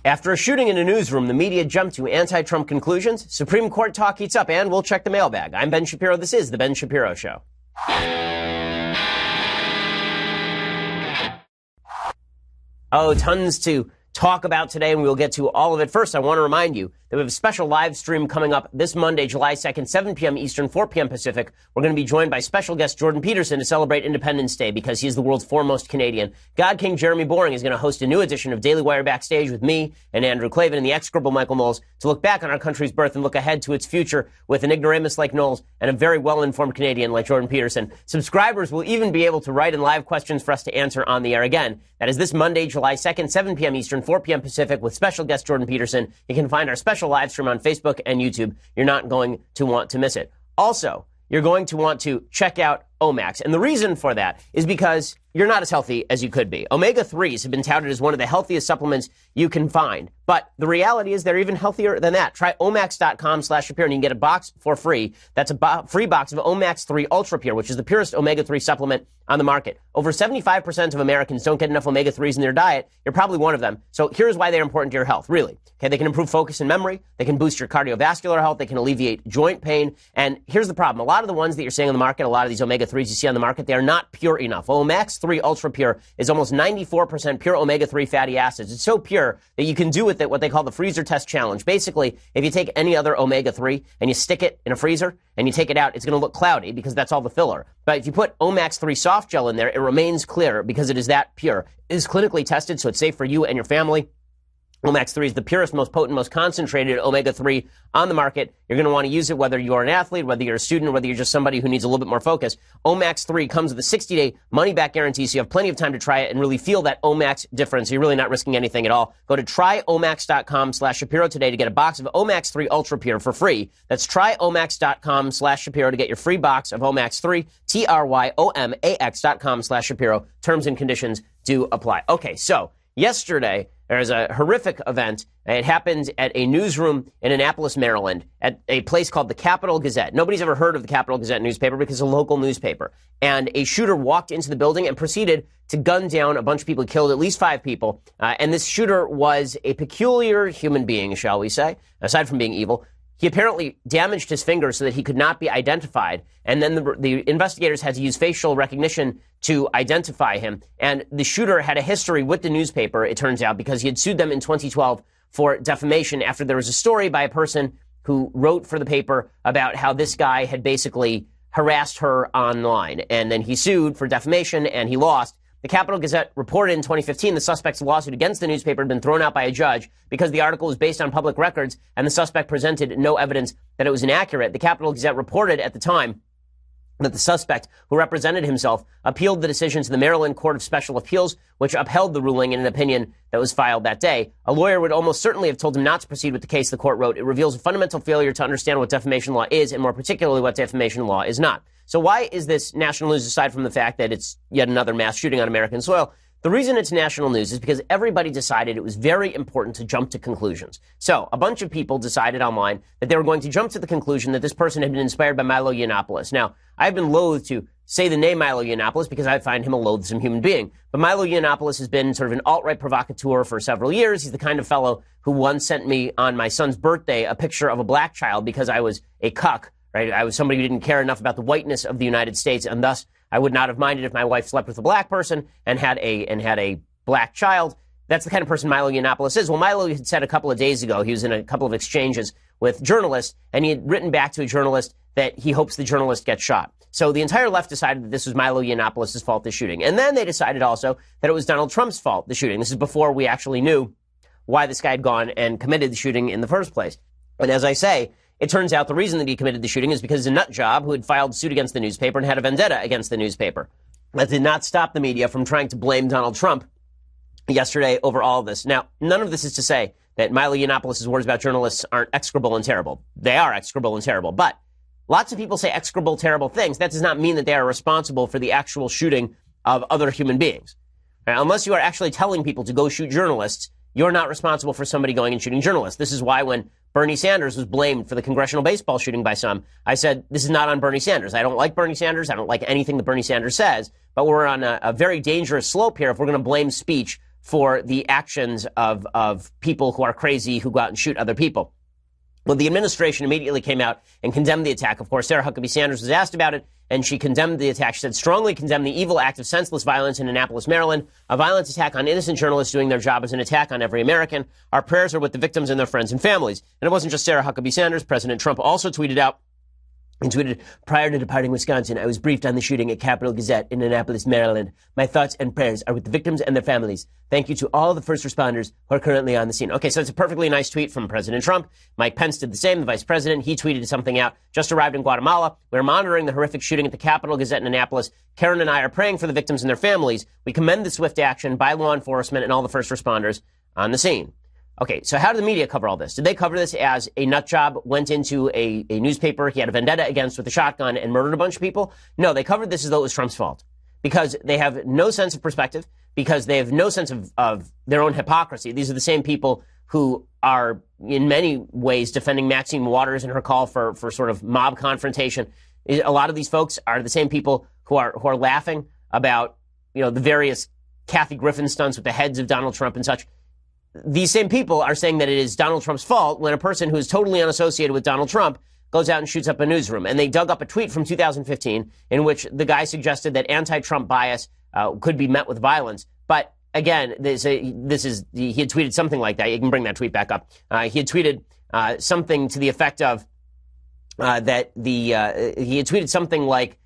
After a shooting in a newsroom, the media jumped to anti-Trump conclusions. Supreme Court talk heats up, and we'll check the mailbag. I'm Ben Shapiro. This is The Ben Shapiro Show. Oh, tons to talk about today, and we'll get to all of it. First, I want to remind you that we have a special live stream coming up this Monday, July 2nd, 7 p.m. Eastern, 4 p.m. Pacific. We're going to be joined by special guest Jordan Peterson to celebrate Independence Day because he is the world's foremost Canadian. God King Jeremy Boring is going to host a new edition of Daily Wire Backstage with me and Andrew Klavan and the execrable Michael Knowles to look back on our country's birth and look ahead to its future with an ignoramus like Knowles and a very well-informed Canadian like Jordan Peterson. Subscribers will even be able to write in live questions for us to answer on the air again. That is this Monday, July 2nd, 7 p.m. Eastern, 4 p.m. Pacific with special guest Jordan Peterson. You can find our special live stream on Facebook and YouTube. You're not going to want to miss it. Also, you're going to want to check out Omax. And the reason for that is because you're not as healthy as you could be. Omega-3s have been touted as one of the healthiest supplements you can find. But the reality is they're even healthier than that. Try omax.com/Shapiro and you can get a box for free. That's a free box of Omax 3 Ultra Pure, which is the purest omega-3 supplement on the market. Over 75% of Americans don't get enough omega-3s in their diet. You're probably one of them. So here's why they're important to your health, really. Okay, they can improve focus and memory. They can boost your cardiovascular health. They can alleviate joint pain. And here's the problem. A lot of the ones that you're seeing on the market, a lot of these omega-3s you see on the market, they are not pure enough. Omax 3 Ultra Pure is almost 94% pure omega-3 fatty acids. It's so pure that you can do with it what they call the freezer test challenge. Basically, if you take any other omega-3 and you stick it in a freezer and you take it out, it's going to look cloudy because that's all the filler. But if you put Omax 3 soft gel in there, it remains clear because it is that pure. It is clinically tested, so it's safe for you and your family. Omax 3 is the purest, most potent, most concentrated omega-3 on the market. You're going to want to use it whether you're an athlete, whether you're a student, whether you're just somebody who needs a little bit more focus. Omax 3 comes with a 60-day money-back guarantee, so you have plenty of time to try it and really feel that Omax difference. You're really not risking anything at all. Go to tryomax.com/Shapiro today to get a box of Omax 3 Ultra Pure for free. That's tryomax.com/Shapiro to get your free box of Omax 3, tryomax.com/Shapiro. Terms and conditions do apply. Okay, so yesterday, there was a horrific event. It happened at a newsroom in Annapolis, Maryland, at a place called the Capital Gazette. Nobody's ever heard of the Capital Gazette newspaper because it's a local newspaper. And a shooter walked into the building and proceeded to gun down a bunch of people. He killed at least 5 people. And this shooter was a peculiar human being, shall we say, aside from being evil. He apparently damaged his finger so that he could not be identified. And then the investigators had to use facial recognition to identify him. And the shooter had a history with the newspaper, it turns out, because he had sued them in 2012 for defamation after there was a story by a person who wrote for the paper about how this guy had basically harassed her online. And then he sued for defamation and he lost. The Capital Gazette reported in 2015 the suspect's lawsuit against the newspaper had been thrown out by a judge because the article was based on public records and the suspect presented no evidence that it was inaccurate. The Capital Gazette reported at the time that the suspect, who represented himself, appealed the decision to the Maryland Court of Special Appeals, which upheld the ruling in an opinion that was filed that day. A lawyer would almost certainly have told him not to proceed with the case, the court wrote. It reveals a fundamental failure to understand what defamation law is, and more particularly what defamation law is not. So why is this national news, aside from the fact that it's yet another mass shooting on American soil? The reason it's national news is because everybody decided it was very important to jump to conclusions. So a bunch of people decided online that they were going to jump to the conclusion that this person had been inspired by Milo Yiannopoulos. Now, I've been loath to say the name Milo Yiannopoulos because I find him a loathsome human being. But Milo Yiannopoulos has been sort of an alt-right provocateur for several years. He's the kind of fellow who once sent me on my son's birthday a picture of a black child because I was a cuck. Right? I was somebody who didn't care enough about the whiteness of the United States, and thus I would not have minded if my wife slept with a black person and had a black child. That's the kind of person Milo Yiannopoulos is. Well, Milo had said a couple of days ago, he was in a couple of exchanges with journalists, and he had written back to a journalist that he hopes the journalist gets shot. So the entire left decided that this was Milo Yiannopoulos' fault, the shooting. And then they decided also that it was Donald Trump's fault, the shooting. This is before we actually knew why this guy had gone and committed the shooting in the first place. And as I say, it turns out the reason that he committed the shooting is because he's a nut job who had filed suit against the newspaper and had a vendetta against the newspaper. That did not stop the media from trying to blame Donald Trump yesterday over all of this. Now, none of this is to say that Milo Yiannopoulos' words about journalists aren't execrable and terrible. They are execrable and terrible. But lots of people say execrable, terrible things. That does not mean that they are responsible for the actual shooting of other human beings. Now, unless you are actually telling people to go shoot journalists, you're not responsible for somebody going and shooting journalists. This is why when Bernie Sanders was blamed for the congressional baseball shooting by some, I said, this is not on Bernie Sanders. I don't like Bernie Sanders. I don't like anything that Bernie Sanders says, but we're on a very dangerous slope here if we're going to blame speech for the actions of people who are crazy, who go out and shoot other people. Well, the administration immediately came out and condemned the attack. Of course, Sarah Huckabee Sanders was asked about it, and she condemned the attack. She said, strongly condemn the evil act of senseless violence in Annapolis, Maryland. A violent attack on innocent journalists doing their job is an attack on every American. Our prayers are with the victims and their friends and families. And it wasn't just Sarah Huckabee Sanders. President Trump also tweeted out, and tweeted, prior to departing Wisconsin, I was briefed on the shooting at Capitol Gazette in Annapolis, Maryland. My thoughts and prayers are with the victims and their families. Thank you to all the first responders who are currently on the scene. Okay, so it's a perfectly nice tweet from President Trump. Mike Pence did the same, the vice president. He tweeted something out. Just arrived in Guatemala. We're monitoring the horrific shooting at the Capitol Gazette in Annapolis. Karen and I are praying for the victims and their families. We commend the swift action by law enforcement and all the first responders on the scene. Okay, so how did the media cover all this? Did they cover this as a nut job went into a newspaper he had a vendetta against with a shotgun and murdered a bunch of people? No, they covered this as though it was Trump's fault. Because they have no sense of perspective, because they have no sense of their own hypocrisy. These are the same people who are, in many ways, defending Maxine Waters in her call for sort of mob confrontation. A lot of these folks are the same people who are laughing about, the various Kathy Griffin stunts with the heads of Donald Trump and such. These same people are saying that it is Donald Trump's fault when a person who is totally unassociated with Donald Trump goes out and shoots up a newsroom. And they dug up a tweet from 2015 in which the guy suggested that anti-Trump bias could be met with violence. But again, he had tweeted something like that. You can bring that tweet back up. He had tweeted something to the effect of he had tweeted something like,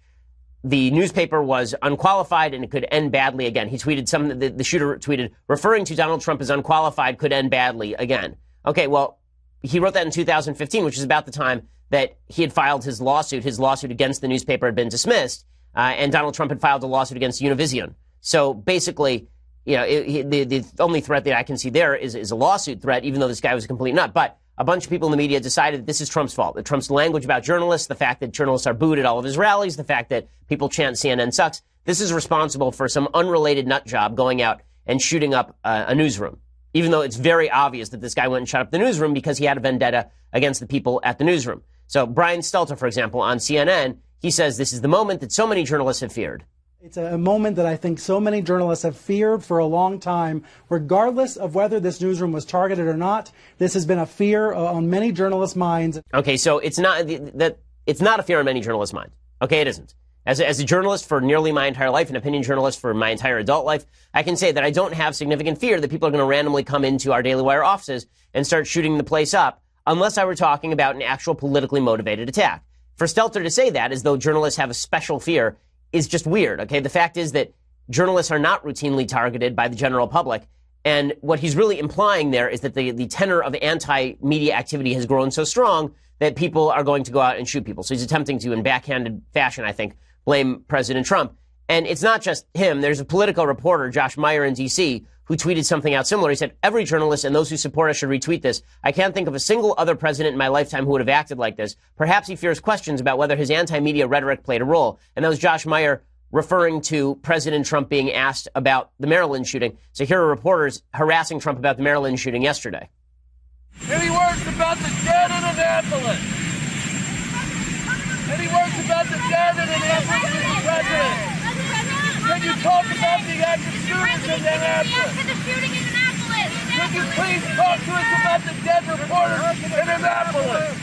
the newspaper was unqualified and it could end badly again. He tweeted the shooter tweeted, referring to Donald Trump as unqualified could end badly again. Okay, well, he wrote that in 2015, which is about the time that he had filed his lawsuit. His lawsuit against the newspaper had been dismissed, and Donald Trump had filed a lawsuit against Univision. So basically, the only threat that I can see there is a lawsuit threat, even though this guy was a complete nut. But a bunch of people in the media decided that this is Trump's fault. That Trump's language about journalists, the fact that journalists are booed at all of his rallies, the fact that people chant CNN sucks, this is responsible for some unrelated nut job going out and shooting up a newsroom. Even though it's very obvious that this guy went and shot up the newsroom because he had a vendetta against the people at the newsroom. So Brian Stelter, for example, on CNN, he says this is the moment that so many journalists have feared. It's a moment that I think so many journalists have feared for a long time, regardless of whether this newsroom was targeted or not. This has been a fear on many journalists' minds. Okay, so it's not a fear on many journalists' minds. Okay, it isn't. As a journalist for nearly my entire life, an opinion journalist for my entire adult life, I can say that I don't have significant fear that people are going to randomly come into our Daily Wire offices and start shooting the place up, unless I were talking about an actual politically motivated attack. For Stelter to say that as though journalists have a special fear is just weird, okay? The fact is that journalists are not routinely targeted by the general public, and what he's really implying there is that the tenor of anti-media activity has grown so strong that people are going to go out and shoot people. So he's attempting to, in backhanded fashion, I think, blame President Trump. And it's not just him. There's a Politico reporter, Josh Meyer in D.C., who tweeted something out similar. He said, every journalist and those who support us should retweet this. I can't think of a single other president in my lifetime who would have acted like this. Perhaps he fears questions about whether his anti-media rhetoric played a role. And that was Josh Meyer referring to President Trump being asked about the Maryland shooting. So here are reporters harassing Trump about the Maryland shooting yesterday. Any words about the dead in Annapolis? Any words about the dead in Annapolis, Mr. President? Can you talk about the active shooters in Annapolis? Could you please talk to us about the dead reporters in Annapolis?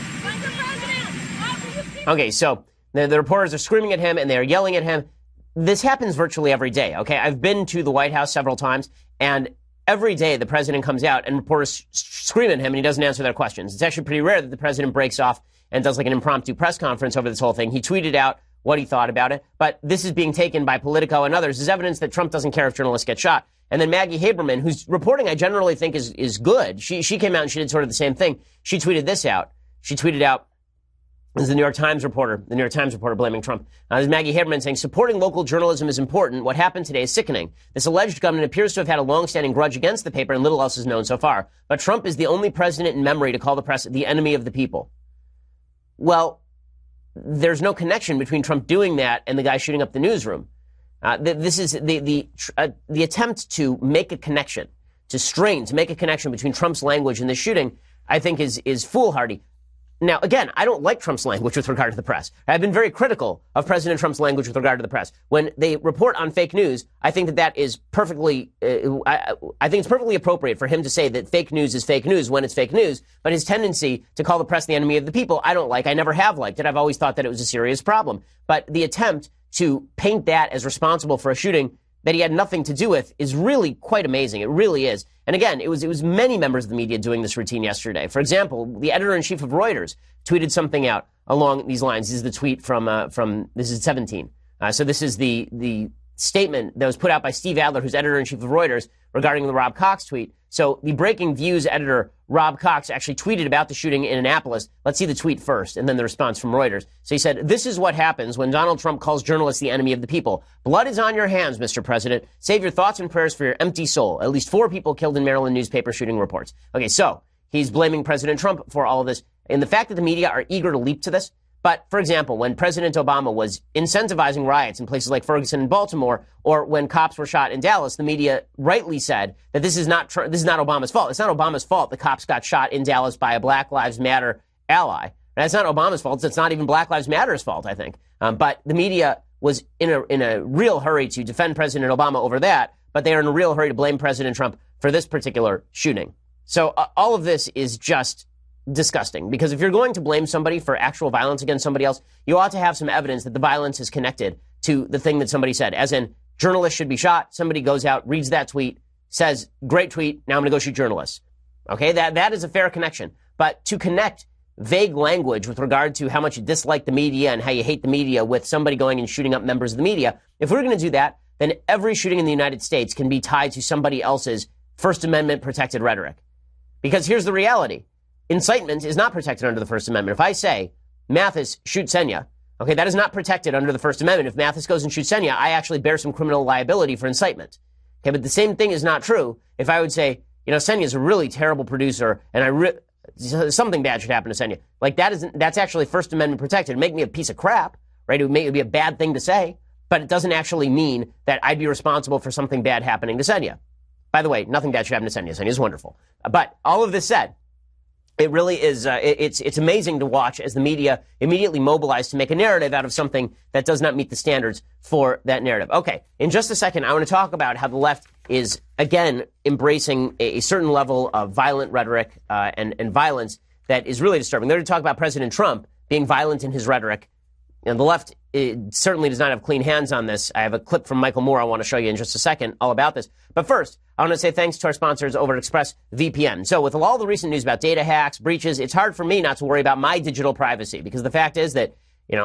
Okay, so the reporters are screaming at him and they're yelling at him. This happens virtually every day, okay? I've been to the White House several times, and every day the president comes out and reporters scream at him and he doesn't answer their questions. It's actually pretty rare that the president breaks off and does like an impromptu press conference over this whole thing. He tweeted out what he thought about it, but this is being taken by Politico and others as evidence that Trump doesn't care if journalists get shot. And then Maggie Haberman, whose reporting I generally think is good, she came out and she did sort of the same thing. She tweeted this out. She tweeted out, this is the New York Times reporter blaming Trump. This is Maggie Haberman saying, supporting local journalism is important. What happened today is sickening. This alleged gunman appears to have had a long-standing grudge against the paper and little else is known so far. But Trump is the only president in memory to call the press the enemy of the people. Well, there's no connection between Trump doing that and the guy shooting up the newsroom. This is the attempt to make a connection, to make a connection between Trump's language and the shooting, I think is foolhardy. Now, again, I don't like Trump's language with regard to the press. I've been very critical of President Trump's language with regard to the press. When they report on fake news, I think that is perfectly, I think it's perfectly appropriate for him to say that fake news is fake news when it's fake news. But his tendency to call the press the enemy of the people, I don't like. I never have liked it. I've always thought that it was a serious problem. But the attempt to paint that as responsible for a shooting that he had nothing to do with is really quite amazing. It really is. And again, it was many members of the media doing this routine yesterday. For example, the editor-in-chief of Reuters tweeted something out along these lines. This is the tweet from this is 17. So this is the statement that was put out by Steve Adler, who's editor-in-chief of Reuters, regarding the Rob Cox tweet. So the Breaking Views editor, Rob Cox, actually tweeted about the shooting in Annapolis. Let's see the tweet first, and then the response from Reuters. So he said, "This is what happens when Donald Trump calls journalists the enemy of the people. Blood is on your hands, Mr. President. Save your thoughts and prayers for your empty soul. At least 4 people killed in Maryland newspaper shooting reports." Okay, so he's blaming President Trump for all of this. And the fact that the media are eager to leap to this. But, for example, when President Obama was incentivizing riots in places like Ferguson and Baltimore, or when cops were shot in Dallas, the media rightly said that this is not Obama's fault. It's not Obama's fault the cops got shot in Dallas by a Black Lives Matter ally. That's not Obama's fault. It's not even Black Lives Matter's fault, I think. But the media was in a real hurry to defend President Obama over that, but they are in a real hurry to blame President Trump for this particular shooting. So all of this is just disgusting, because if you're going to blame somebody for actual violence against somebody else, you ought to have some evidence that the violence is connected to the thing that somebody said. As in, journalists should be shot. Somebody goes out, reads that tweet, says, "Great tweet, now I'm going to go shoot journalists." Okay, that is a fair connection. But to connect vague language with regard to how much you dislike the media and how you hate the media with somebody going and shooting up members of the media, if we're going to do that, then every shooting in the United States can be tied to somebody else's First Amendment protected rhetoric. Because here's the reality. Incitement is not protected under the First Amendment. If I say, Mathis, shoot Senya, okay, that is not protected under the First Amendment. If Mathis goes and shoots Senya, I actually bear some criminal liability for incitement. Okay, but the same thing is not true if I would say, Senya is a really terrible producer, and something bad should happen to Senya. Like, that's actually First Amendment protected. It'd make me a piece of crap, right? It would be a bad thing to say, but it doesn't actually mean that I'd be responsible for something bad happening to Senya. By the way, nothing bad should happen to Senya. Senya is wonderful. But all of this said, it really is, it's amazing to watch as the media immediately mobilize to make a narrative out of something that does not meet the standards for that narrative. Okay, in just a second, I want to talk about how the left is, again, embracing a certain level of violent rhetoric and violence that is really disturbing. They're going to talk about President Trump being violent in his rhetoric. And the left certainly does not have clean hands on this. I have a clip from Michael Moore I want to show you in just a second all about this. But first, I want to say thanks to our sponsors over at ExpressVPN. So with all the recent news about data hacks, breaches, it's hard for me not to worry about my digital privacy, because the fact is that,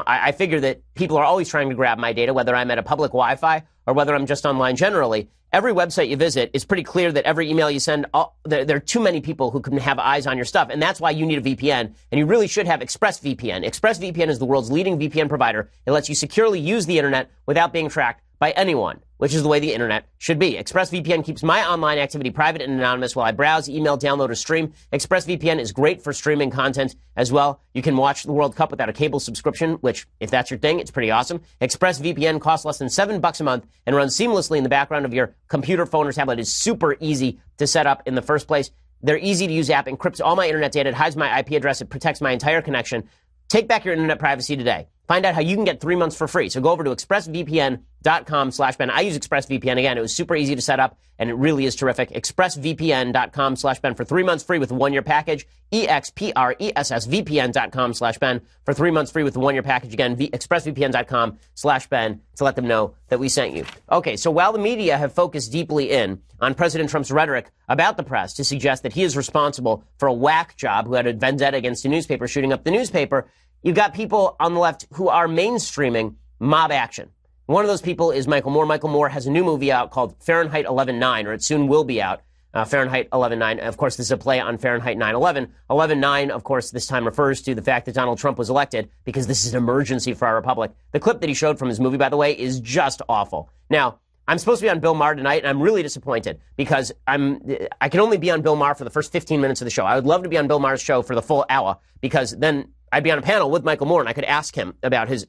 I figure that people are always trying to grab my data, whether I'm at a public Wi-Fi or whether I'm just online generally. Every website you visit, it's pretty clear that every email you send, there are too many people who can have eyes on your stuff. And that's why you need a VPN. And you really should have ExpressVPN. ExpressVPN is the world's leading VPN provider. It lets you securely use the internet without being tracked by anyone, which is the way the internet should be. ExpressVPN keeps my online activity private and anonymous while I browse, email, download, or stream. ExpressVPN is great for streaming content as well. You can watch the World Cup without a cable subscription, which, if that's your thing, it's pretty awesome. ExpressVPN costs less than $7 a month and runs seamlessly in the background of your computer, phone, or tablet. It's super easy to set up in the first place. Their easy-to-use app encrypts all my internet data. It hides my IP address. It protects my entire connection. Take back your internet privacy today. Find out how you can get 3 months for free. So go over to expressvpn.com/Ben. I use ExpressVPN. Again, it was super easy to set up, and it really is terrific. expressvpn.com/Ben for 3 months free with a 1-year package. expressvpn.com/Ben for 3 months free with a 1-year package. Again, expressvpn.com/Ben to let them know that we sent you. Okay, so while the media have focused deeply in on President Trump's rhetoric about the press to suggest that he is responsible for a whack job who had a vendetta against a newspaper shooting up the newspaper, you've got people on the left who are mainstreaming mob action. One of those people is Michael Moore. Michael Moore has a new movie out called Fahrenheit 11/9, or it soon will be out. Fahrenheit 11/9. Of course, this is a play on Fahrenheit 9/11. 11/9, of course, this time refers to the fact that Donald Trump was elected because this is an emergency for our republic. The clip that he showed from his movie, by the way, is just awful. Now, I'm supposed to be on Bill Maher tonight, and I'm really disappointed because I can only be on Bill Maher for the first 15 minutes of the show. I would love to be on Bill Maher's show for the full hour, because then I'd be on a panel with Michael Moore, and I could ask him about his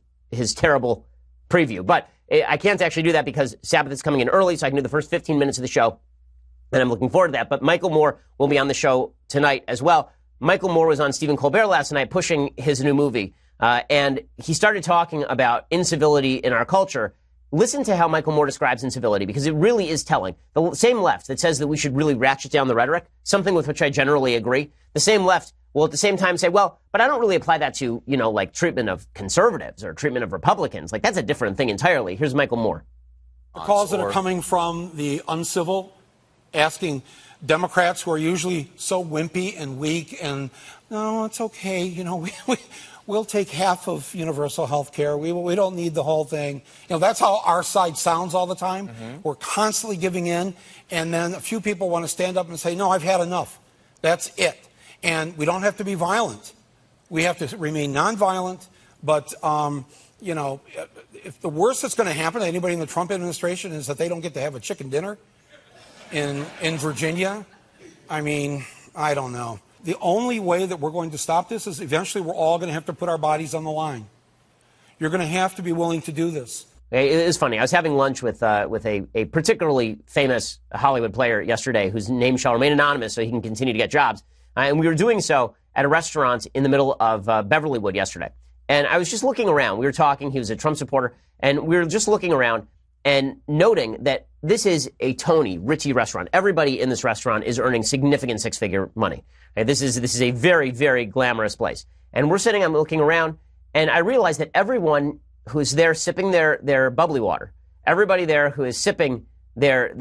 terrible preview. But I can't actually do that because Sabbath is coming in early, so I can do the first 15 minutes of the show, and I'm looking forward to that. But Michael Moore will be on the show tonight as well. Michael Moore was on Stephen Colbert last night pushing his new movie, and he started talking about incivility in our culture. Listen to how Michael Moore describes incivility, because it really is telling. The same left that says that we should really ratchet down the rhetoric, something with which I generally agree, the same left will at the same time say, well, but I don't really apply that to, like treatment of conservatives or treatment of Republicans. Like, that's a different thing entirely. Here's Michael Moore. The calls that are coming from the uncivil, asking Democrats who are usually so wimpy and weak and, no, it's okay, we'll take half of universal health care. We don't need the whole thing. That's how our side sounds all the time. Mm-hmm. We're constantly giving in, and then a few people want to stand up and say, no, I've had enough. That's it. And we don't have to be violent. We have to remain nonviolent. But, if the worst that's going to happen to anybody in the Trump administration is that they don't get to have a chicken dinner in Virginia, I mean, I don't know. The only way that we're going to stop this is eventually we're all going to have to put our bodies on the line. You're going to have to be willing to do this. It is funny. I was having lunch with a particularly famous Hollywood player yesterday whose name shall remain anonymous so he can continue to get jobs. And we were doing so at a restaurant in the middle of Beverlywood yesterday. And I was just looking around. We were talking. He was a Trump supporter. And we were just looking around and noting that this is a Tony Ritchie restaurant. Everybody in this restaurant is earning significant six-figure money. Okay, this is a very, very glamorous place. And we're sitting, I'm looking around, and I realized that everyone who's there sipping their bubbly water, everybody there who is sipping their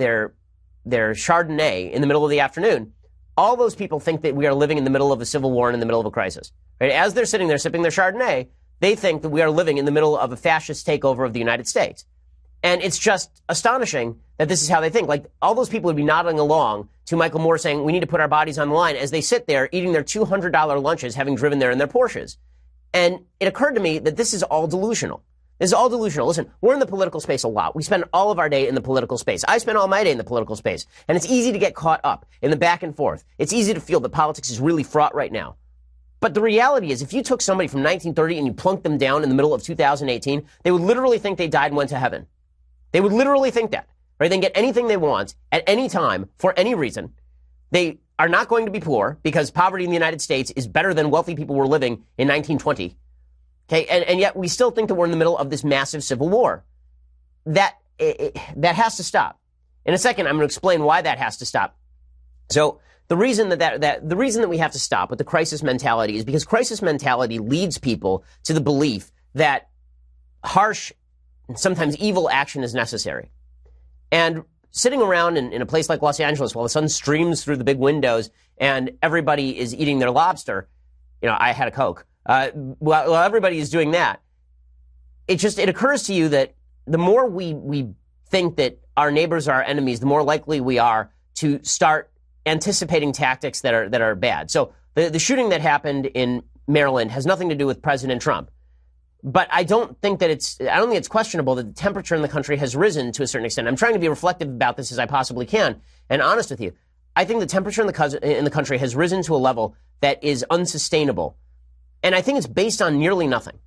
Chardonnay in the middle of the afternoon, all those people think that we are living in the middle of a civil war and in the middle of a crisis. Right? As they're sitting there sipping their Chardonnay, they think that we are living in the middle of a fascist takeover of the United States. And it's just astonishing that this is how they think. Like, all those people would be nodding along to Michael Moore saying, we need to put our bodies on the line, as they sit there eating their $200 lunches, having driven there in their Porsches. And it occurred to me that this is all delusional. This is all delusional. Listen, we're in the political space a lot. We spend all of our day in the political space. I spend all my day in the political space. And it's easy to get caught up in the back and forth. It's easy to feel that politics is really fraught right now. But the reality is, if you took somebody from 1930 and you plunked them down in the middle of 2018, they would literally think they died and went to heaven. They would literally think that. Right? They can get anything they want at any time for any reason. They are not going to be poor because poverty in the United States is better than wealthy people were living in 1920. Okay, and yet we still think that we're in the middle of this massive civil war. That has to stop. In a second, I'm going to explain why that has to stop. So the reason the reason that we have to stop with the crisis mentality is because crisis mentality leads people to the belief that harsh and sometimes evil action is necessary. And sitting around in a place like Los Angeles while the sun streams through the big windows and everybody is eating their lobster, I had a Coke. While everybody is doing that, it occurs to you that the more we think that our neighbors are our enemies, the more likely we are to start anticipating tactics that are bad. So the shooting that happened in Maryland has nothing to do with President Trump. But I don't think it's questionable that the temperature in the country has risen to a certain extent. I'm trying to be reflective about this as I possibly can and honest with you. I think the temperature in the country has risen to a level that is unsustainable. And I think it's based on nearly nothing.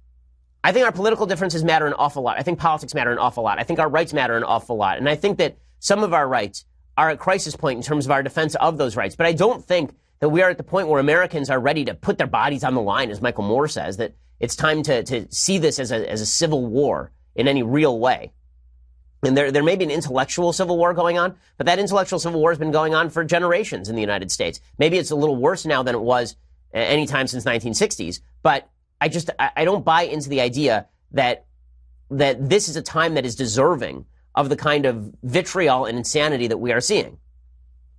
I think our political differences matter an awful lot. I think politics matter an awful lot. I think our rights matter an awful lot. And I think that some of our rights are at crisis point in terms of our defense of those rights. But I don't think that we are at the point where Americans are ready to put their bodies on the line, as Michael Moore says, that it's time to see this as a civil war in any real way. And there may be an intellectual civil war going on, but that intellectual civil war has been going on for generations in the United States. Maybe it's a little worse now than it was any time since 1960s. But I don't buy into the idea that this is a time that is deserving of the kind of vitriol and insanity that we are seeing.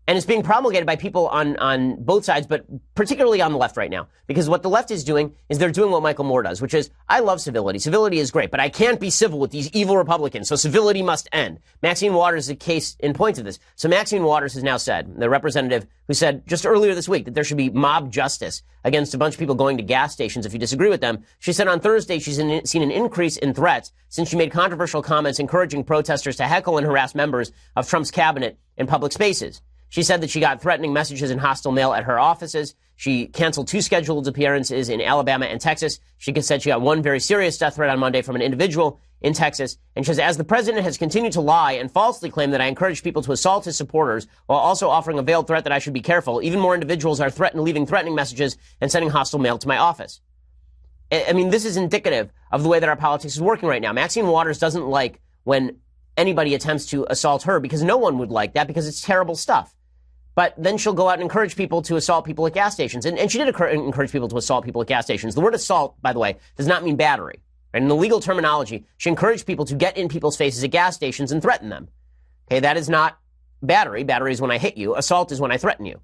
And it's being promulgated by people on both sides, but particularly on the left right now. Because what the left is doing is they're doing what Michael Moore does, which is, I love civility. Civility is great, but I can't be civil with these evil Republicans, so civility must end. Maxine Waters is a case in point of this. So Maxine Waters has now said, the representative who said just earlier this week that there should be mob justice against a bunch of people going to gas stations if you disagree with them. She said on Thursday she's seen an increase in threats since she made controversial comments encouraging protesters to heckle and harass members of Trump's cabinet in public spaces. She said that she got threatening messages and hostile mail at her offices. She canceled 2 scheduled appearances in Alabama and Texas. She said she got one very serious death threat on Monday from an individual in Texas. And she says, as the president has continued to lie and falsely claim that I encourage people to assault his supporters while also offering a veiled threat that I should be careful, even more individuals are leaving threatening messages and sending hostile mail to my office. I mean, this is indicative of the way that our politics is working right now. Maxine Waters doesn't like when anybody attempts to assault her because no one would like that because it's terrible stuff. But then she'll go out and encourage people to assault people at gas stations. And she did encourage people to assault people at gas stations. The word assault, by the way, does not mean battery. Right? In the legal terminology, she encouraged people to get in people's faces at gas stations and threaten them. Okay, that is not battery. Battery is when I hit you. Assault is when I threaten you.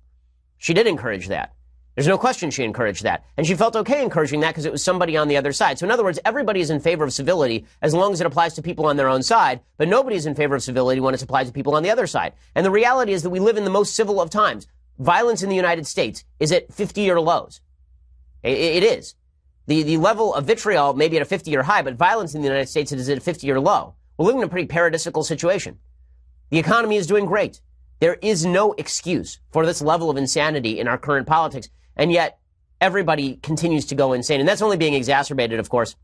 She did encourage that. There's no question she encouraged that. And she felt okay encouraging that because it was somebody on the other side. So in other words, everybody is in favor of civility as long as it applies to people on their own side, but nobody is in favor of civility when it's applied to people on the other side. And the reality is that we live in the most civil of times. Violence in the United States is at 50-year lows. It is. The level of vitriol may be at a 50-year high, but violence in the United States is at a 50-year low. We're living in a pretty paradisical situation. The economy is doing great. There is no excuse for this level of insanity in our current politics. And yet, everybody continues to go insane. And that's only being exacerbated, of course,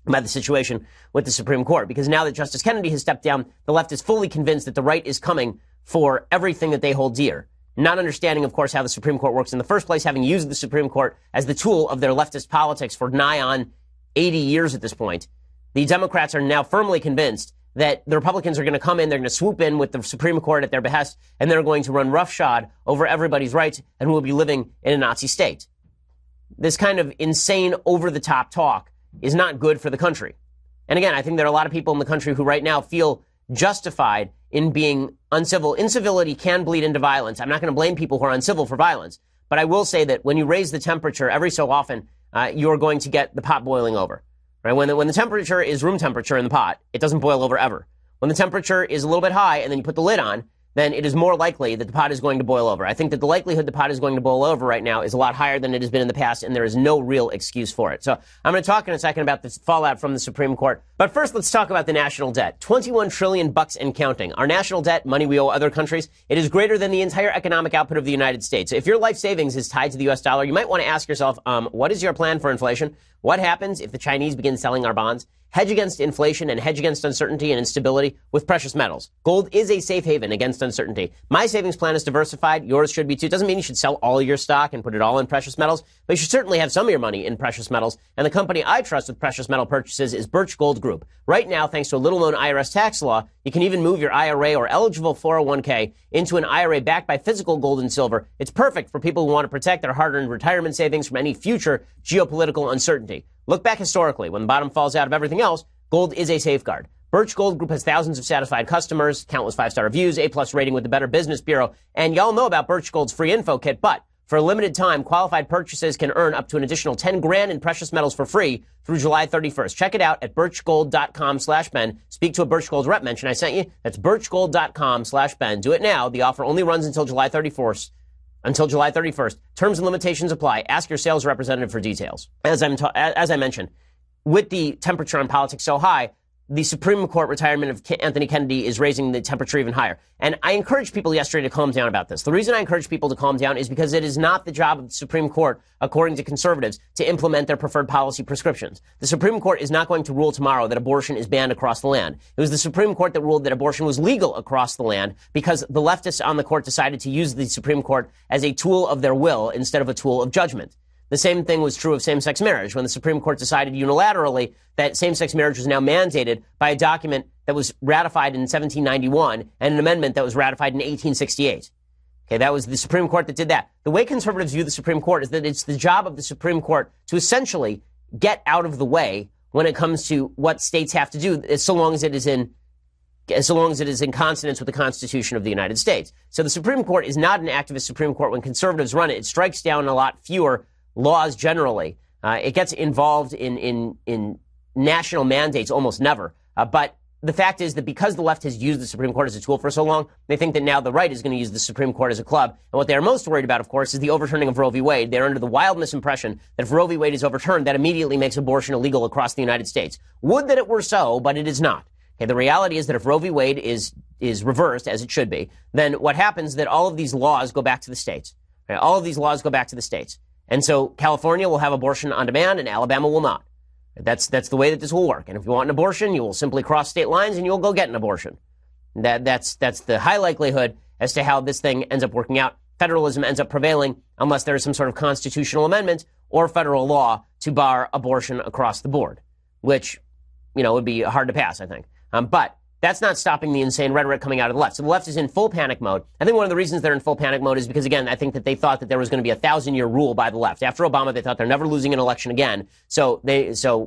by the situation with the Supreme Court. Because now that Justice Kennedy has stepped down, the left is fully convinced that the right is coming for everything that they hold dear. Not understanding, of course, how the Supreme Court works in the first place, having used the Supreme Court as the tool of their leftist politics for nigh on 80 years at this point. The Democrats are now firmly convinced that the Republicans are going to come in, they're going to swoop in with the Supreme Court at their behest, and they're going to run roughshod over everybody's rights, and we'll be living in a Nazi state. This kind of insane, over-the-top talk is not good for the country. And again, I think there are a lot of people in the country who right now feel justified in being uncivil. Incivility can bleed into violence. I'm not going to blame people who are uncivil for violence, but I will say that when you raise the temperature every so often, you're going to get the pot boiling over. Right? When the temperature is room temperature in the pot, it doesn't boil over ever. When the temperature is a little bit high and then you put the lid on, then it is more likely that the pot is going to boil over. I think that the likelihood the pot is going to boil over right now is a lot higher than it has been in the past, and there is no real excuse for it. So I'm going to talk in a second about the fallout from the Supreme Court. But first, let's talk about the national debt. $21 trillion and counting. Our national debt, money we owe other countries, it is greater than the entire economic output of the United States. If your life savings is tied to the U.S. dollar, you might want to ask yourself, what is your plan for inflation? What happens if the Chinese begin selling our bonds? Hedge against inflation and hedge against uncertainty and instability with precious metals. Gold is a safe haven against uncertainty. My savings plan is diversified. Yours should be too. It doesn't mean you should sell all your stock and put it all in precious metals, but you should certainly have some of your money in precious metals. And the company I trust with precious metal purchases is Birch Gold Group. Right now, thanks to a little-known IRS tax law, you can even move your IRA or eligible 401k into an IRA backed by physical gold and silver. It's perfect for people who want to protect their hard-earned retirement savings from any future geopolitical uncertainty. Look back historically. When the bottom falls out of everything else, gold is a safeguard. Birch Gold Group has thousands of satisfied customers, countless 5-star reviews, A+ rating with the Better Business Bureau, and y'all know about Birch Gold's free info kit, but for a limited time, qualified purchases can earn up to an additional $10,000 in precious metals for free through July 31st. Check it out at birchgold.com/Ben. Speak to a Birch Gold rep. Mention I sent you. That's birchgold.com/Ben. Do it now. The offer only runs until July 31st. Terms and limitations apply. Ask your sales representative for details. As I mentioned, with the temperature on politics so high, the Supreme Court retirement of Anthony Kennedy is raising the temperature even higher. And I encouraged people yesterday to calm down about this. The reason I encourage people to calm down is because it is not the job of the Supreme Court, according to conservatives, to implement their preferred policy prescriptions. The Supreme Court is not going to rule tomorrow that abortion is banned across the land. It was the Supreme Court that ruled that abortion was legal across the land because the leftists on the court decided to use the Supreme Court as a tool of their will instead of a tool of judgment. The same thing was true of same-sex marriage when the Supreme Court decided unilaterally that same-sex marriage was now mandated by a document that was ratified in 1791 and an amendment that was ratified in 1868. Okay, that was the Supreme Court that did that. The way conservatives view the Supreme Court is that it's the job of the Supreme Court to essentially get out of the way when it comes to what states have to do, so long as it is in consonance with the Constitution of the United States. So the Supreme Court is not an activist Supreme Court. When conservatives run it, it strikes down a lot fewer laws generally. It gets involved in national mandates almost never. But the fact is that because the left has used the Supreme Court as a tool for so long, they think that now the right is going to use the Supreme Court as a club. And what they are most worried about, of course, is the overturning of Roe v. Wade. They're under the wild misimpression that if Roe v. Wade is overturned, that immediately makes abortion illegal across the United States. Would that it were so, but it is not. Okay, the reality is that if Roe v. Wade is reversed, as it should be, then what happens is that all of these laws go back to the states. Okay, all of these laws go back to the states. And so California will have abortion on demand and Alabama will not. That's the way that this will work. And if you want an abortion, you will simply cross state lines and you'll go get an abortion. That's the high likelihood as to how this thing ends up working out. Federalism ends up prevailing unless there is some sort of constitutional amendment or federal law to bar abortion across the board, which, would be hard to pass, I think. But that's not stopping the insane rhetoric coming out of the left. So the left is in full panic mode. I think one of the reasons they're in full panic mode is because, again, I think that they thought that there was going to be a 1,000-year rule by the left. After Obama, they thought they're never losing an election again. So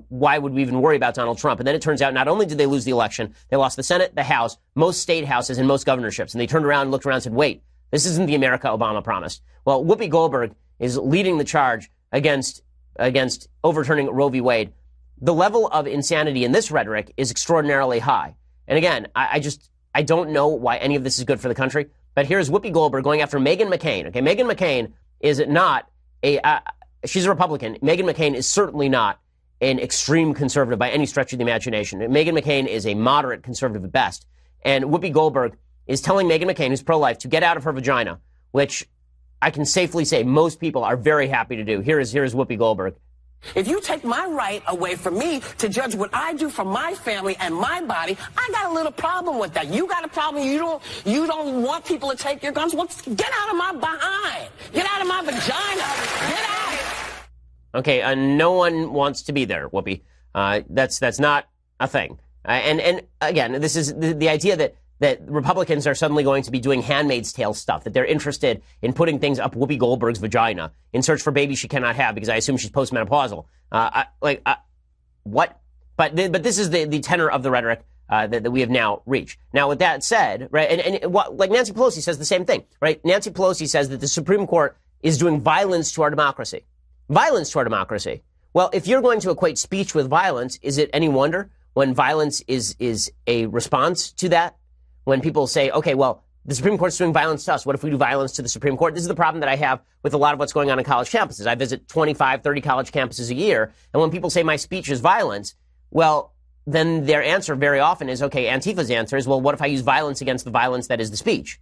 why would we even worry about Donald Trump? And then it turns out not only did they lose the election, they lost the Senate, the House, most state houses, and most governorships. And they turned around and looked around and said, wait, this isn't the America Obama promised. Well, Whoopi Goldberg is leading the charge against overturning Roe v. Wade. The level of insanity in this rhetoric is extraordinarily high. And again, I don't know why any of this is good for the country. But here's Whoopi Goldberg going after Meghan McCain. Okay, Meghan McCain is not she's a Republican. Meghan McCain is certainly not an extreme conservative by any stretch of the imagination. Meghan McCain is a moderate conservative at best. And Whoopi Goldberg is telling Meghan McCain, who's pro-life, to get out of her vagina, which I can safely say most people are very happy to do. Here is Whoopi Goldberg. If you take my right away from me to judge what I do for my family and my body, I got a little problem with that. You got a problem. You don't want people to take your guns. Well, get out of my behind. Get out of my vagina. Get out. Okay, no one wants to be there, Whoopi. That's not a thing. And again, this is the idea that Republicans are suddenly going to be doing Handmaid's Tale stuff, that they're interested in putting things up Whoopi Goldberg's vagina in search for babies she cannot have because I assume she's postmenopausal. What? But this is the tenor of the rhetoric that we have now reached. Now, with that said, right, and like Nancy Pelosi says the same thing, right? Nancy Pelosi says that the Supreme Court is doing violence to our democracy. Violence to our democracy. Well, if you're going to equate speech with violence, is it any wonder when violence is a response to that? When people say, okay, well, the Supreme Court's doing violence to us. What if we do violence to the Supreme Court? This is the problem that I have with a lot of what's going on college campuses. I visit 25, 30 college campuses a year. And when people say my speech is violence, well, then their answer very often is, okay, Antifa's answer is, well, what if I use violence against the violence that is the speech?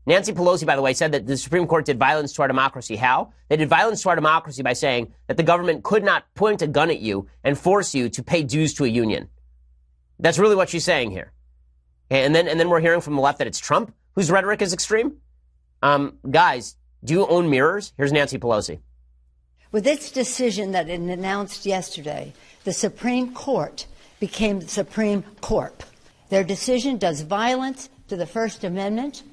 Nancy Pelosi, by the way, said that the Supreme Court did violence to our democracy. How? They did violence to our democracy by saying that the government could not point a gun at you and force you to pay dues to a union. That's really what she's saying here. And then we're hearing from the left that it's Trump whose rhetoric is extreme. Guys, do you own mirrors? Here's Nancy Pelosi. With its decision that it announced yesterday, the Supreme Court became the Supreme Corp. Their decision does violence to the First Amendment,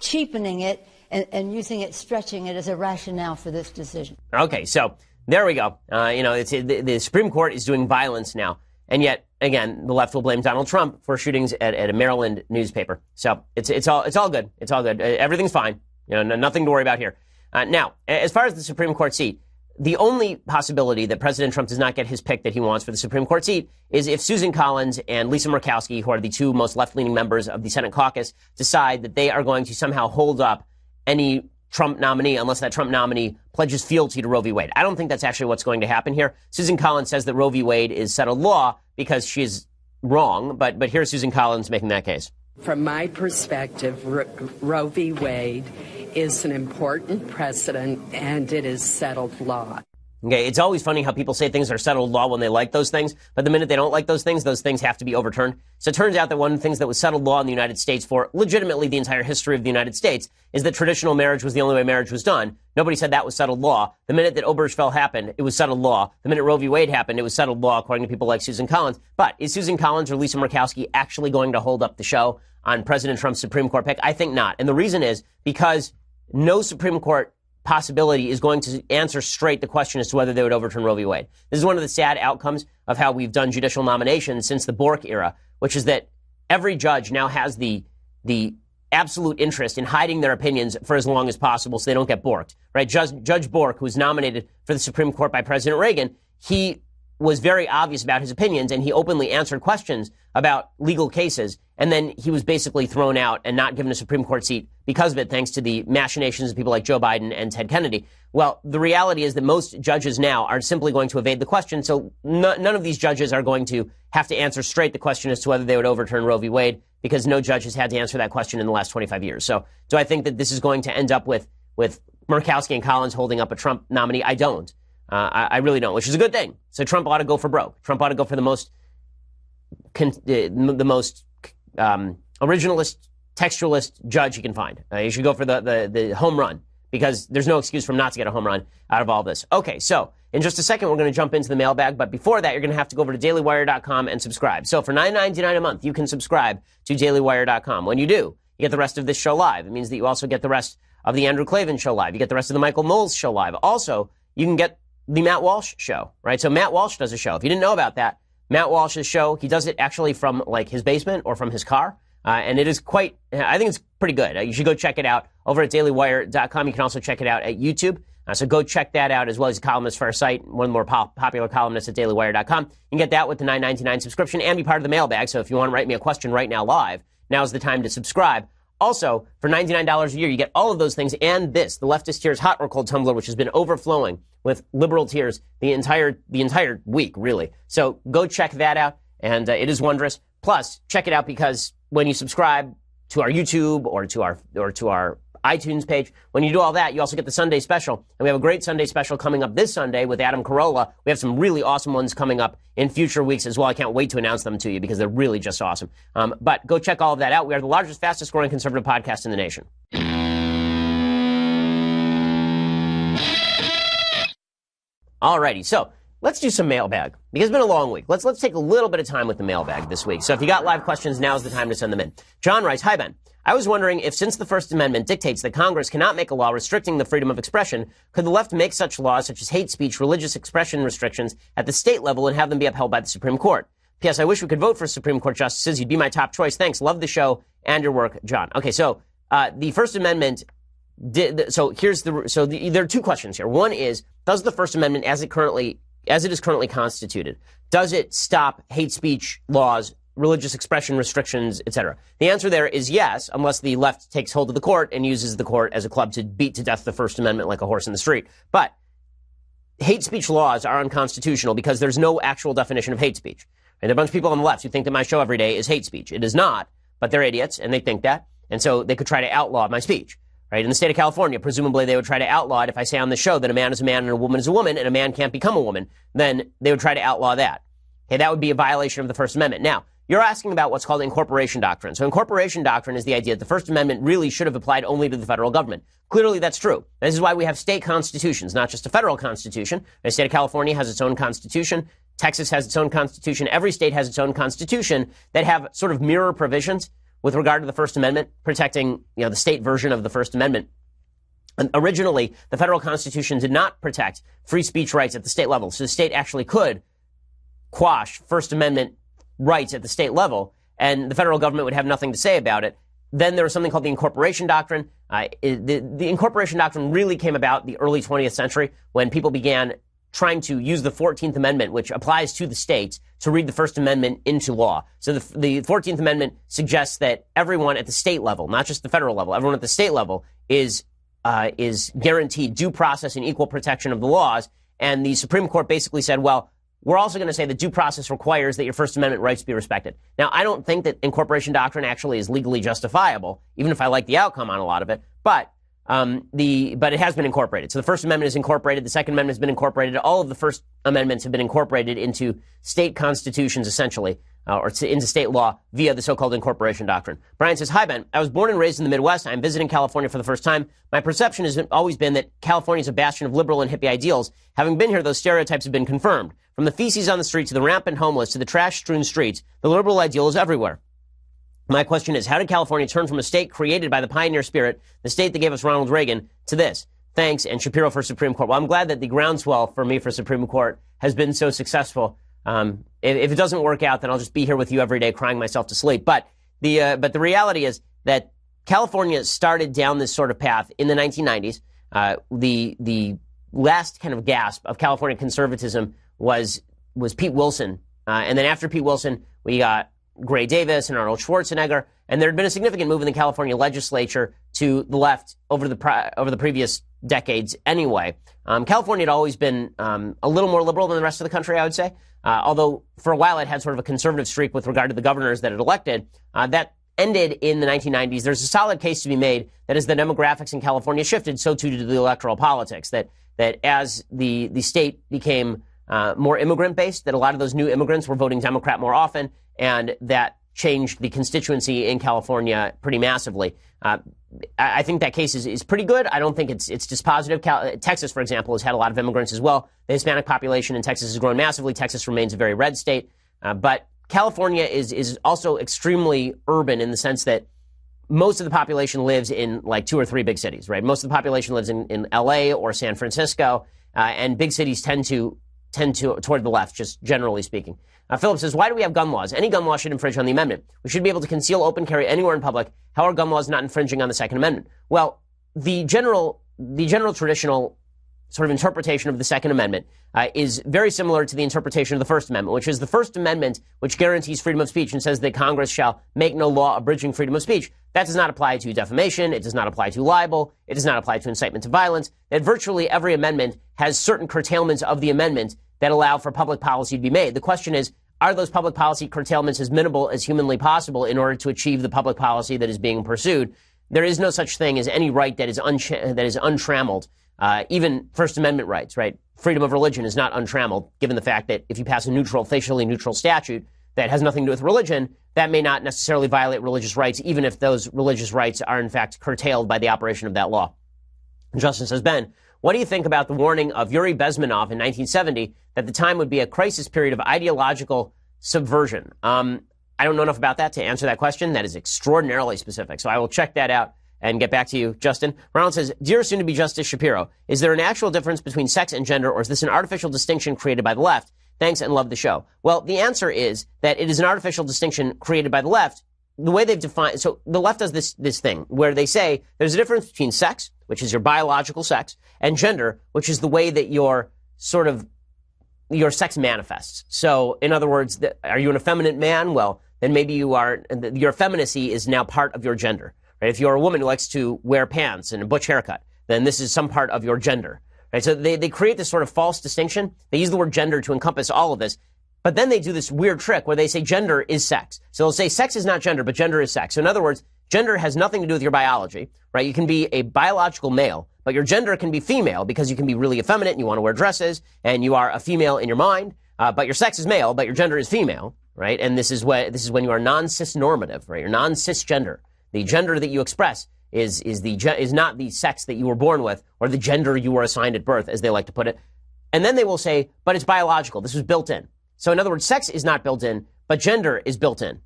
cheapening it and using it, stretching it as a rationale for this decision. Okay, so there we go. The Supreme Court is doing violence now. And yet, again, the left will blame Donald Trump for shootings at a Maryland newspaper. So it's all good. It's all good. Everything's fine. Nothing to worry about here. Now, as far as the Supreme Court seat, the only possibility that President Trump does not get his pick that he wants for the Supreme Court seat is if Susan Collins and Lisa Murkowski, who are the two most left-leaning members of the Senate caucus, decide that they are going to somehow hold up any Trump nominee unless that Trump nominee pledges fealty to Roe v. Wade. I don't think that's actually what's going to happen here. Susan Collins says that Roe v. Wade is settled law because she's wrong, but here's Susan Collins making that case. From my perspective, Roe v. Wade is an important precedent, and it is settled law. Okay, it's always funny how people say things are settled law when they like those things, but the minute they don't like those things have to be overturned. So it turns out that one of the things that was settled law in the United States for legitimately the entire history of the United States is that traditional marriage was the only way marriage was done. Nobody said that was settled law. The minute that Obergefell happened, it was settled law. The minute Roe v. Wade happened, it was settled law, according to people like Susan Collins. But is Susan Collins or Lisa Murkowski actually going to hold up the show on President Trump's Supreme Court pick? I think not. And the reason is because no Supreme Court possibility is going to answer straight the question as to whether they would overturn Roe v. Wade. This is one of the sad outcomes of how we've done judicial nominations since the Bork era, which is that every judge now has the absolute interest in hiding their opinions for as long as possible so they don't get borked, right? Judge Bork, who was nominated for the Supreme Court by President Reagan, he was very obvious about his opinions, and he openly answered questions about legal cases, and then he was basically thrown out and not given a Supreme Court seat because of it, thanks to the machinations of people like Joe Biden and Ted Kennedy. Well, the reality is that most judges now are simply going to evade the question, so none of these judges are going to have to answer straight the question as to whether they would overturn Roe v. Wade, because no judge has had to answer that question in the last 25 years. So do I think that this is going to end up with Murkowski and Collins holding up a Trump nominee? I don't. I really don't, which is a good thing. So Trump ought to go for broke. Trump ought to go for the most originalist, textualist judge he can find. You should go for the home run, because there's no excuse for him not to get a home run out of all this. Okay, so in just a second, we're going to jump into the mailbag. But before that, you're going to have to go over to dailywire.com and subscribe. So for $9.99 a month, you can subscribe to dailywire.com. When you do, you get the rest of this show live. It means that you also get the rest of the Andrew Klavan show live. You get the rest of the Michael Knowles show live. Also, you can get the Matt Walsh show, right? So Matt Walsh does a show. If you didn't know about that, Matt Walsh's show, he does it actually from like his basement or from his car. And it is quite, I think it's pretty good. You should go check it out over at dailywire.com. You can also check it out at YouTube. So go check that out, as well as a columnist for our site, one of the more popular columnists at dailywire.com. You can get that with the $9.99 subscription and be part of the mailbag. So if you want to write me a question right now live, now's the time to subscribe. Also, for $99 a year, you get all of those things and this, the Leftist Tears Hot or Cold Tumbler, which has been overflowing with liberal tears the entire week, really. So go check that out, and it is wondrous. Plus, check it out because when you subscribe to our YouTube or to our iTunes page, when you do all that, you also get the Sunday special. And we have a great Sunday special coming up this Sunday with Adam Carolla. We have some really awesome ones coming up in future weeks as well. I can't wait to announce them to you because they're really just awesome. But go check all of that out. We are the largest, fastest growing conservative podcast in the nation. Alrighty, so let's do some mailbag because it's been a long week. Let's take a little bit of time with the mailbag this week. So if you got live questions, now's the time to send them in. John writes, "Hi, Ben. I was wondering if, since the First Amendment dictates that Congress cannot make a law restricting the freedom of expression, could the left make such laws such as hate speech, religious expression restrictions at the state level and have them be upheld by the Supreme Court? P.S. I wish we could vote for Supreme Court justices. You'd be my top choice. Thanks. Love the show and your work, John." Okay, so the First Amendment there are two questions here. One is, does the First Amendment, as it is currently constituted, does it stop hate speech laws, religious expression restrictions, etc.? The answer there is yes, unless the left takes hold of the court and uses the court as a club to beat to death the First Amendment like a horse in the street. But hate speech laws are unconstitutional because there's no actual definition of hate speech. And there are a bunch of people on the left who think that my show every day is hate speech. It is not, but they're idiots and they think that. And so they could try to outlaw my speech. Right? In the state of California, presumably they would try to outlaw it if I say on the show that a man is a man and a woman is a woman and a man can't become a woman. Then they would try to outlaw that. Okay, that would be a violation of the First Amendment. Now, you're asking about what's called incorporation doctrine. So incorporation doctrine is the idea that the First Amendment really should have applied only to the federal government. Clearly, that's true. This is why we have state constitutions, not just a federal constitution. The state of California has its own constitution. Texas has its own constitution. Every state has its own constitution that have sort of mirror provisions with regard to the First Amendment, protecting, the state version of the First Amendment. And originally, the federal constitution did not protect free speech rights at the state level. So the state actually could quash First Amendment rights at the state level, and the federal government would have nothing to say about it. Then there was something called the incorporation doctrine. The incorporation doctrine really came about the early 20th century when people began trying to use the 14th Amendment, which applies to the states, to read the First Amendment into law. So the 14th Amendment suggests that everyone at the state level, not just the federal level, everyone at the state level is guaranteed due process and equal protection of the laws. And the Supreme Court basically said, well, we're also going to say that due process requires that your First Amendment rights be respected. Now, I don't think that incorporation doctrine actually is legally justifiable, even if I like the outcome on a lot of it. But it has been incorporated. So the First Amendment is incorporated. The Second Amendment has been incorporated. All of the First Amendments have been incorporated into state constitutions, essentially, into state law via the so-called incorporation doctrine. Brian says, "Hi, Ben. I was born and raised in the Midwest. I'm visiting California for the first time. My perception has always been that California is a bastion of liberal and hippie ideals. Having been here, those stereotypes have been confirmed. From the feces on the street to the rampant homeless to the trash-strewn streets, the liberal ideal is everywhere. My question is, how did California turn from a state created by the pioneer spirit, the state that gave us Ronald Reagan, to this? Thanks, and Shapiro for Supreme Court." Well, I'm glad that the groundswell for me for Supreme Court has been so successful. If it doesn't work out, then I'll just be here with you every day crying myself to sleep. But the reality is that California started down this sort of path in the 1990s. The last kind of gasp of California conservatism was Pete Wilson. And then after Pete Wilson, we got Gray Davis and Arnold Schwarzenegger. And there had been a significant move in the California legislature to the left over the previous decades anyway. California had always been a little more liberal than the rest of the country, I would say. Although for a while it had sort of a conservative streak with regard to the governors that it elected. That ended in the 1990s. There's a solid case to be made that as the demographics in California shifted, so too did the electoral politics. That that as the state became more immigrant-based, that a lot of those new immigrants were voting Democrat more often, and that changed the constituency in California pretty massively. I think that case is pretty good. I don't think it's dispositive. Texas, for example, has had a lot of immigrants as well. The Hispanic population in Texas has grown massively. Texas remains a very red state. But California is also extremely urban in the sense that most of the population lives in like 2 or 3 big cities, right? Most of the population lives in LA or San Francisco, and big cities tend to toward the left, just generally speaking. Philip says, why do we have gun laws? Any gun law should infringe on the amendment. We should be able to conceal open carry anywhere in public. How are gun laws not infringing on the Second Amendment? Well, the general traditional sort of interpretation of the Second Amendment is very similar to the interpretation of the First Amendment, which is the First Amendment, which guarantees freedom of speech and says that Congress shall make no law abridging freedom of speech. That does not apply to defamation. It does not apply to libel. It does not apply to incitement to violence. That virtually every amendment has certain curtailments of the amendment that allow for public policy to be made. The question is, are those public policy curtailments as minimal as humanly possible in order to achieve the public policy that is being pursued? There is no such thing as any right that is untrammeled. Even First Amendment rights, right? Freedom of religion is not untrammeled, given the fact that if you pass a facially neutral statute that has nothing to do with religion, that may not necessarily violate religious rights, even if those religious rights are in fact curtailed by the operation of that law. Justin says, Ben, what do you think about the warning of Yuri Bezmenov in 1970 that the time would be a crisis period of ideological subversion? I don't know enough about that to answer that question. That is extraordinarily specific. So I will check that out and get back to you, Justin. Ronald says, dear soon-to-be Justice Shapiro, is there an actual difference between sex and gender, or is this an artificial distinction created by the left? Thanks and love the show. Well, the answer is that it is an artificial distinction created by the left. The way they've defined, so the left does this thing where they say there's a difference between sex, which is your biological sex, and gender, which is the way that your sex manifests. So, in other words, are you an effeminate man? Well, then maybe you are, your effeminacy is now part of your gender. Right? If you're a woman who likes to wear pants and a butch haircut, then this is some part of your gender. Right? So they create this sort of false distinction. They use the word gender to encompass all of this. But then they do this weird trick where they say gender is sex. So they'll say sex is not gender, but gender is sex. So in other words, gender has nothing to do with your biology, right? You can be a biological male, but your gender can be female because you can be really effeminate and you want to wear dresses and you are a female in your mind, but your sex is male, but your gender is female, right? And this is when you are non-cis normative, right? You're non-cisgender. The gender that you express is not the sex that you were born with or the gender you were assigned at birth, as they like to put it. And then they will say, but it's biological. This was built in. So in other words, sex is not built in, but gender is built in,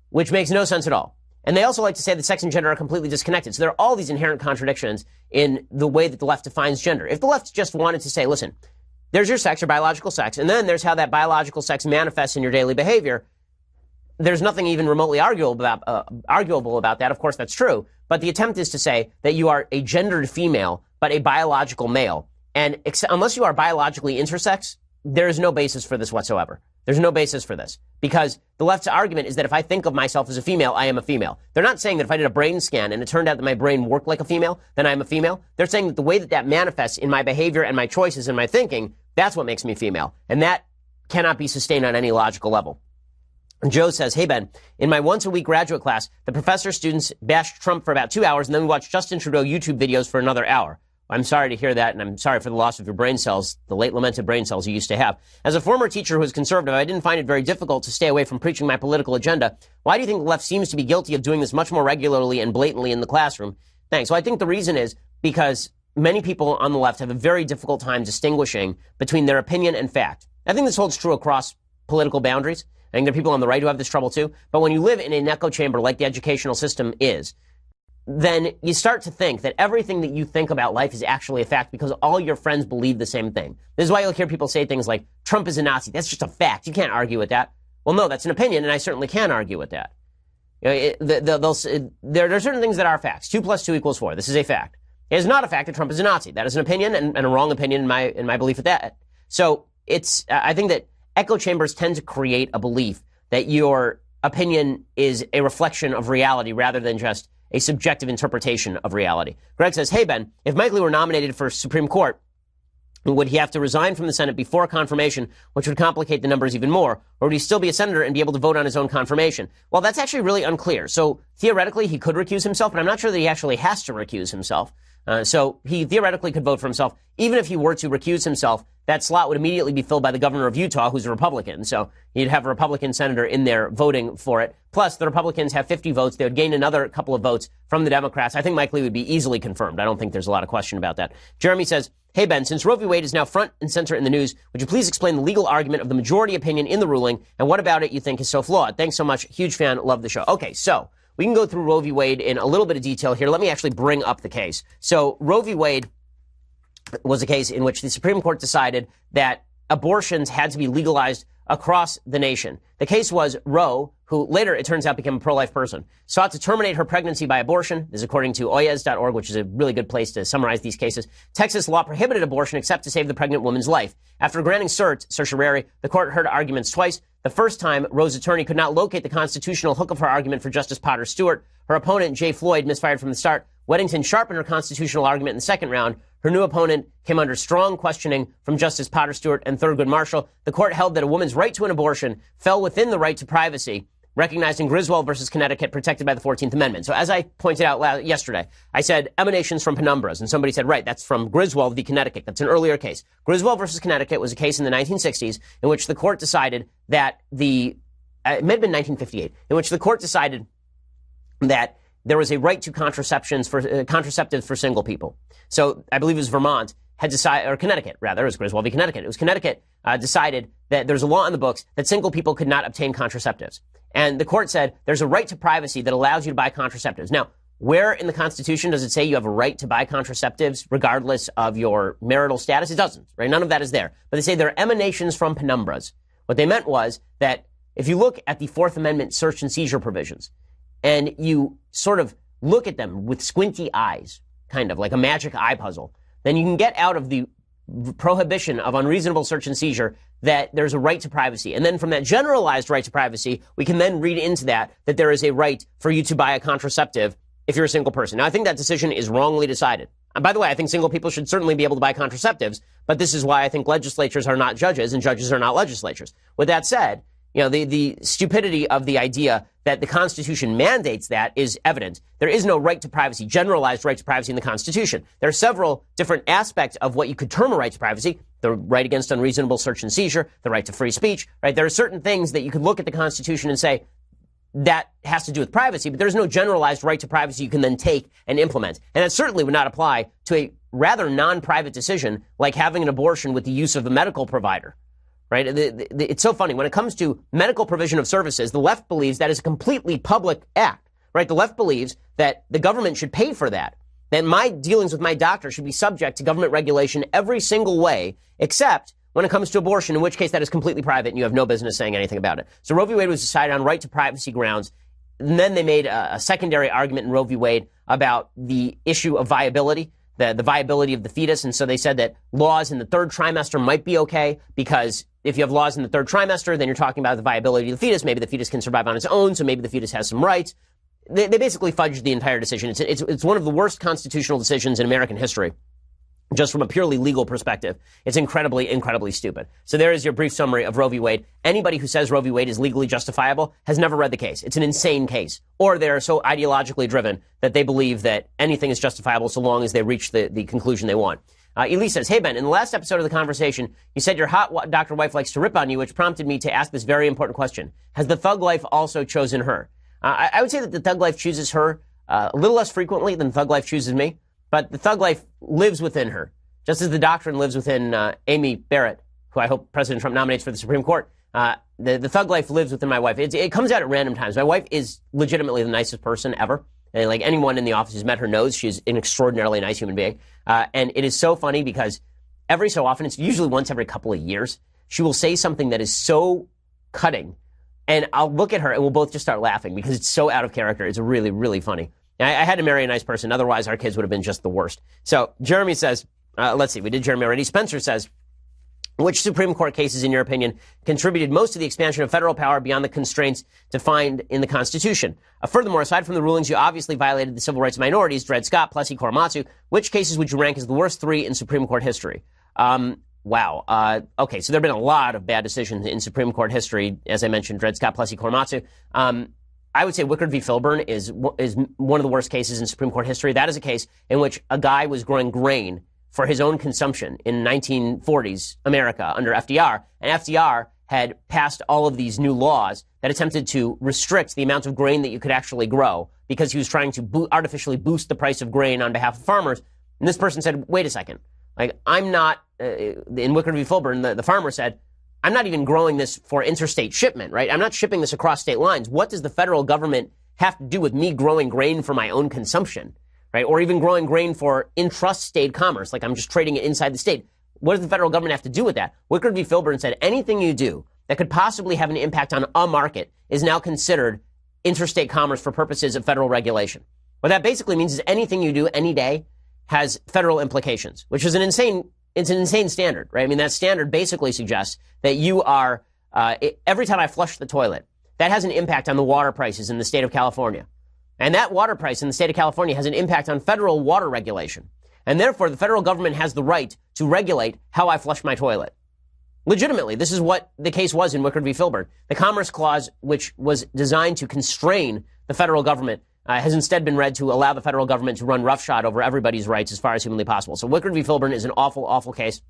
which makes no sense at all. And they also like to say that sex and gender are completely disconnected. So there are all these inherent contradictions in the way that the left defines gender. If the left just wanted to say, listen, there's your sex, your biological sex, and then there's how that biological sex manifests in your daily behavior, there's nothing even remotely arguable about that. Of course, that's true. But the attempt is to say that you are a gendered female, but a biological male. And unless you are biologically intersex, there is no basis for this whatsoever. There's no basis for this. Because the left's argument is that if I think of myself as a female, I am a female. They're not saying that if I did a brain scan and it turned out that my brain worked like a female, then I'm a female. They're saying that the way that manifests in my behavior and my choices and my thinking, that's what makes me female. And that cannot be sustained on any logical level. And Joe says, hey, Ben, in my once-a-week graduate class, the professor students bashed Trump for about 2 hours, and then we watched Justin Trudeau YouTube videos for another hour. I'm sorry to hear that, and I'm sorry for the loss of your brain cells, the late lamented brain cells you used to have. As a former teacher who was conservative, I didn't find it very difficult to stay away from preaching my political agenda. Why do you think the left seems to be guilty of doing this much more regularly and blatantly in the classroom? Thanks. So I think the reason is because many people on the left have a very difficult time distinguishing between their opinion and fact. I think this holds true across political boundaries. I think there are people on the right who have this trouble too. But when you live in an echo chamber like the educational system is, then you start to think that everything that you think about life is actually a fact because all your friends believe the same thing. This is why you'll hear people say things like, Trump is a Nazi. That's just a fact. You can't argue with that. Well, no, that's an opinion, and I certainly can argue with that. You know, there are certain things that are facts. 2 + 2 = 4. This is a fact. It is not a fact that Trump is a Nazi. That is an opinion and a wrong opinion in my belief of that. So I think that echo chambers tend to create a belief that your opinion is a reflection of reality rather than just a subjective interpretation of reality. Greg says, hey, Ben, if Mike Lee were nominated for Supreme Court, would he have to resign from the Senate before confirmation, which would complicate the numbers even more? Or would he still be a senator and be able to vote on his own confirmation? Well, that's actually really unclear. So theoretically, he could recuse himself, but I'm not sure that he actually has to recuse himself. So he theoretically could vote for himself. Even if he were to recuse himself, that slot would immediately be filled by the governor of Utah, who's a Republican. So you'd have a Republican senator in there voting for it. Plus, the Republicans have 50 votes. They would gain another couple of votes from the Democrats. I think Mike Lee would be easily confirmed. I don't think there's a lot of question about that. Jeremy says, hey, Ben, since Roe v. Wade is now front and center in the news, would you please explain the legal argument of the majority opinion in the ruling and what about it you think is so flawed? Thanks so much. Huge fan. Love the show. Okay, so we can go through Roe v. Wade in a little bit of detail here. Let me actually bring up the case. So Roe v. Wade was a case in which the Supreme Court decided that abortions had to be legalized across the nation. The case was Roe, who later, it turns out, became a pro-life person, sought to terminate her pregnancy by abortion. This is according to oyez.org, which is a really good place to summarize these cases. Texas law prohibited abortion except to save the pregnant woman's life. After granting certiorari, the court heard arguments twice. The first time, Roe's attorney could not locate the constitutional hook of her argument for Justice Potter Stewart. Her opponent, Jay Floyd, misfired from the start. Weddington sharpened her constitutional argument in the second round. Her new opponent came under strong questioning from Justice Potter Stewart and Thurgood Marshall. The court held that a woman's right to an abortion fell within the right to privacy, recognized in Griswold versus Connecticut, protected by the 14th Amendment. So as I pointed out yesterday, I said emanations from penumbras, and somebody said, right, that's from Griswold v. Connecticut. That's an earlier case. Griswold versus Connecticut was a case in the 1960s in which the court decided that it may have been 1958, in which the court decided that there was a right to contraceptives for single people. So I believe it was Vermont had decided, or Connecticut, rather, it was Griswold v. Connecticut. It was Connecticut decided that there's a law in the books that single people could not obtain contraceptives. And the court said there's a right to privacy that allows you to buy contraceptives. Now, where in the Constitution does it say you have a right to buy contraceptives regardless of your marital status? It doesn't, right? None of that is there. But they say they're emanations from penumbras. What they meant was that if you look at the Fourth Amendment search and seizure provisions, and you sort of look at them with squinty eyes, kind of like a magic eye puzzle, then you can get out of the prohibition of unreasonable search and seizure that there's a right to privacy. And then from that generalized right to privacy, we can then read into that there is a right for you to buy a contraceptive if you're a single person. Now, I think that decision is wrongly decided. And by the way, I think single people should certainly be able to buy contraceptives, but this is why I think legislatures are not judges and judges are not legislatures. With that said, you know, the stupidity of the idea that the Constitution mandates that is evident. There is no right to privacy, generalized right to privacy in the Constitution. There are several different aspects of what you could term a right to privacy. The right against unreasonable search and seizure, the right to free speech, right? There are certain things that you could look at the Constitution and say that has to do with privacy, but there's no generalized right to privacy you can then take and implement. And that certainly would not apply to a rather non-private decision like having an abortion with the use of a medical provider. Right? It's so funny. When it comes to medical provision of services, the left believes that is a completely public act. Right? The left believes that the government should pay for that. That my dealings with my doctor should be subject to government regulation every single way, except when it comes to abortion, in which case that is completely private and you have no business saying anything about it. So Roe v. Wade was decided on right to privacy grounds. And then they made a secondary argument in Roe v. Wade about the issue of viability. The viability of the fetus. And so they said that laws in the third trimester might be okay because if you have laws in the third trimester, then you're talking about the viability of the fetus. Maybe the fetus can survive on its own, so maybe the fetus has some rights. They basically fudged the entire decision. It's one of the worst constitutional decisions in American history, just from a purely legal perspective. It's incredibly, incredibly stupid. So there is your brief summary of Roe v. Wade. Anybody who says Roe v. Wade is legally justifiable has never read the case. It's an insane case. Or they're so ideologically driven that they believe that anything is justifiable so long as they reach the conclusion they want. Elise says, hey, Ben, in the last episode of the conversation, you said your hot doctor wife likes to rip on you, which prompted me to ask this very important question. Has the thug life also chosen her? I would say that the thug life chooses her a little less frequently than thug life chooses me. But the thug life lives within her, just as the doctrine lives within Amy Barrett, who I hope President Trump nominates for the Supreme Court. The thug life lives within my wife. It comes out at random times. My wife is legitimately the nicest person ever. And like anyone in the office who's met her knows she's an extraordinarily nice human being. And it is so funny because every so often, it's usually once every couple of years, she will say something that is so cutting. And I'll look at her and we'll both just start laughing because it's so out of character. It's really, really funny. I had to marry a nice person. Otherwise, our kids would have been just the worst. So Jeremy says, let's see, we did Jeremy already. Spencer says, which Supreme Court cases, in your opinion, contributed most to the expansion of federal power beyond the constraints defined in the Constitution? Furthermore, aside from the rulings, you obviously violated the civil rights of minorities, Dred Scott, Plessy, Korematsu. Which cases would you rank as the worst three in Supreme Court history? Wow. Okay, so there have been a lot of bad decisions in Supreme Court history. As I mentioned, Dred Scott, Plessy, Korematsu. I would say Wickard v. Filburn is one of the worst cases in Supreme Court history. That is a case in which a guy was growing grain for his own consumption in 1940s America under FDR, and FDR had passed all of these new laws that attempted to restrict the amount of grain that you could actually grow because he was trying to artificially boost the price of grain on behalf of farmers. And this person said, wait a second, like I'm not, in Wickard v. Filburn, the farmer said, I'm not even growing this for interstate shipment, right? I'm not shipping this across state lines. What does the federal government have to do with me growing grain for my own consumption, right? Or even growing grain for intrastate commerce, like I'm just trading it inside the state. What does the federal government have to do with that? Wickard v. Filburn said anything you do that could possibly have an impact on a market is now considered interstate commerce for purposes of federal regulation. What that basically means is anything you do any day has federal implications, which is an insane standard, right? I mean, that standard basically suggests that you are, every time I flush the toilet, that has an impact on the water prices in the state of California. And that water price in the state of California has an impact on federal water regulation. And therefore, the federal government has the right to regulate how I flush my toilet. Legitimately, this is what the case was in Wickard v. Filburn. The Commerce Clause, which was designed to constrain the federal government, has instead been read to allow the federal government to run roughshod over everybody's rights as far as humanly possible. So Wickard v. Filburn is an awful, awful case.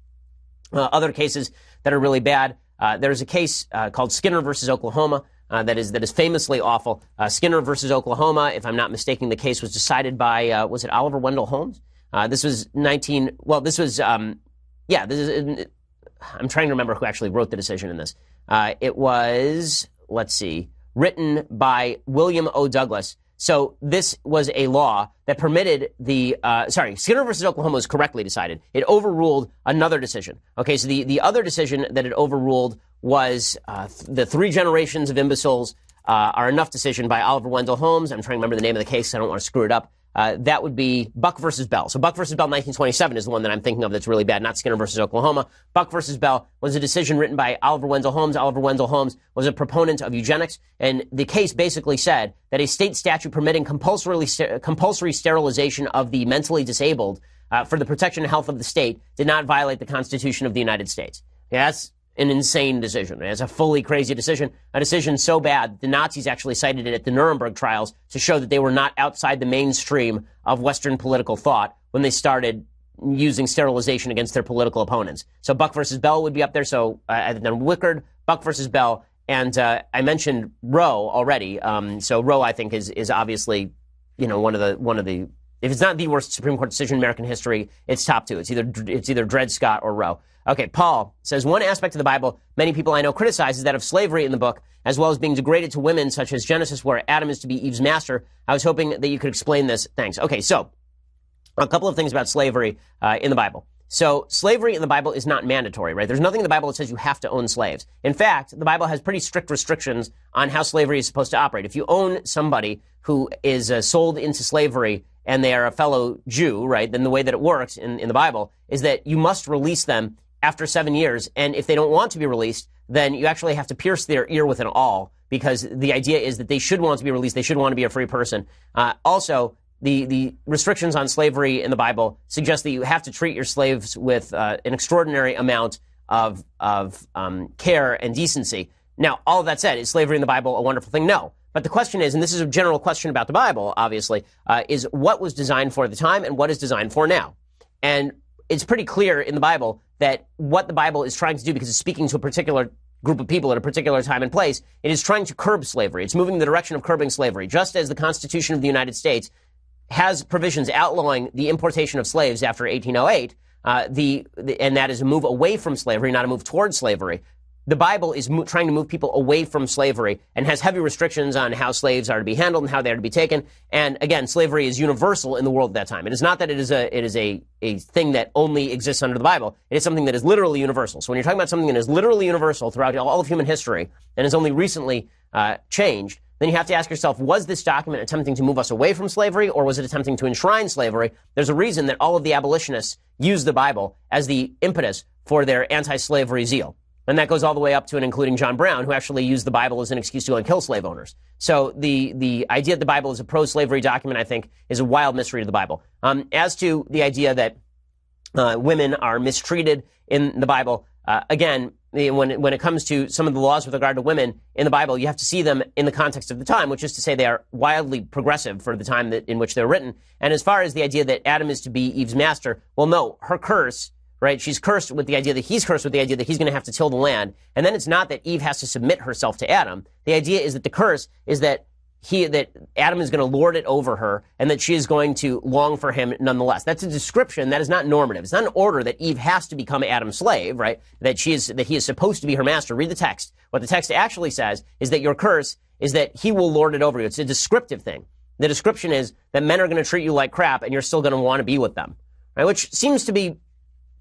Other cases that are really bad. There's a case called Skinner versus Oklahoma that is famously awful. Skinner versus Oklahoma, if I'm not mistaken, the case was decided by, was it Oliver Wendell Holmes? This was I'm trying to remember who actually wrote the decision in this. It was, written by William O. Douglas. So this was a law that permitted Skinner versus Oklahoma was correctly decided. It overruled another decision. Okay, so the other decision that it overruled was the 3 generations of imbeciles are enough decision by Oliver Wendell Holmes. I'm trying to remember the name of the case. I don't want to screw it up. That would be Buck versus Bell. So Buck versus Bell 1927 is the one that I'm thinking of that's really bad, not Skinner versus Oklahoma. Buck versus Bell was a decision written by Oliver Wendell Holmes. Oliver Wendell Holmes was a proponent of eugenics, and the case basically said that a state statute permitting compulsory sterilization of the mentally disabled for the protection and health of the state did not violate the Constitution of the United States. Yeah, that's an insane decision. It's a fully crazy decision, a decision so bad that the Nazis actually cited it at the Nuremberg trials to show that they were not outside the mainstream of Western political thought when they started using sterilization against their political opponents. So Buck versus Bell would be up there. So I've done Wickard, Buck versus Bell, and I mentioned Roe already. So Roe, I think, is obviously, one of the if it's not the worst Supreme Court decision in American history, it's top 2. It's either Dred Scott or Roe. Okay, Paul says, one aspect of the Bible many people I know criticize is that of slavery in the book, as well as being degraded to women, such as Genesis, where Adam is to be Eve's master. I was hoping that you could explain this. Thanks. Okay, so a couple of things about slavery in the Bible. So slavery in the Bible is not mandatory, right? There's nothing in the Bible that says you have to own slaves. In fact, the Bible has pretty strict restrictions on how slavery is supposed to operate. If you own somebody who is sold into slavery and they are a fellow Jew, right, then the way that it works in the Bible is that you must release them after 7 years. And if they don't want to be released, then you actually have to pierce their ear with an awl, because the idea is that they should want to be released. They should want to be a free person. Also, the restrictions on slavery in the Bible suggest that you have to treat your slaves with an extraordinary amount of care and decency. Now, all of that said, is slavery in the Bible a wonderful thing? No. But the question is, and this is a general question about the Bible, obviously, is what was designed for at the time and what is designed for now? And it's pretty clear in the Bible that what the Bible is trying to do, because it's speaking to a particular group of people at a particular time and place, it is trying to curb slavery. It's moving in the direction of curbing slavery, just as the Constitution of the United States has provisions outlawing the importation of slaves after 1808, and that is a move away from slavery, not a move towards slavery. The Bible is trying to move people away from slavery and has heavy restrictions on how slaves are to be handled and how they are to be taken. And again, slavery is universal in the world at that time. It is not that it is a thing that only exists under the Bible. It is something that is literally universal. So when you're talking about something that is literally universal throughout all of human history and is only recently changed, then you have to ask yourself, was this document attempting to move us away from slavery, or was it attempting to enshrine slavery? There's a reason that all of the abolitionists use the Bible as the impetus for their anti-slavery zeal. And that goes all the way up to and including John Brown, who actually used the Bible as an excuse to go and kill slave owners. So the idea that the Bible is a pro-slavery document, I think, is a wild mystery to the Bible. As to the idea that women are mistreated in the Bible, again, when it comes to some of the laws with regard to women in the Bible, you have to see them in the context of the time, which is to say they are wildly progressive for the time in which they're written. And as far as the idea that Adam is to be Eve's master, well, no, her curse, right? She's cursed with the idea that he's cursed with the idea that he's going to have to till the land. And then it's not that Eve has to submit herself to Adam. The idea is that the curse is that Adam is going to lord it over her, and that she is going to long for him nonetheless. That's a description that is not normative. It's not an order that Eve has to become Adam's slave, right? That he is supposed to be her master. Read the text. What the text actually says is that your curse is that he will lord it over you. It's a descriptive thing. The description is that men are going to treat you like crap, and you're still going to want to be with them, right? Which seems to be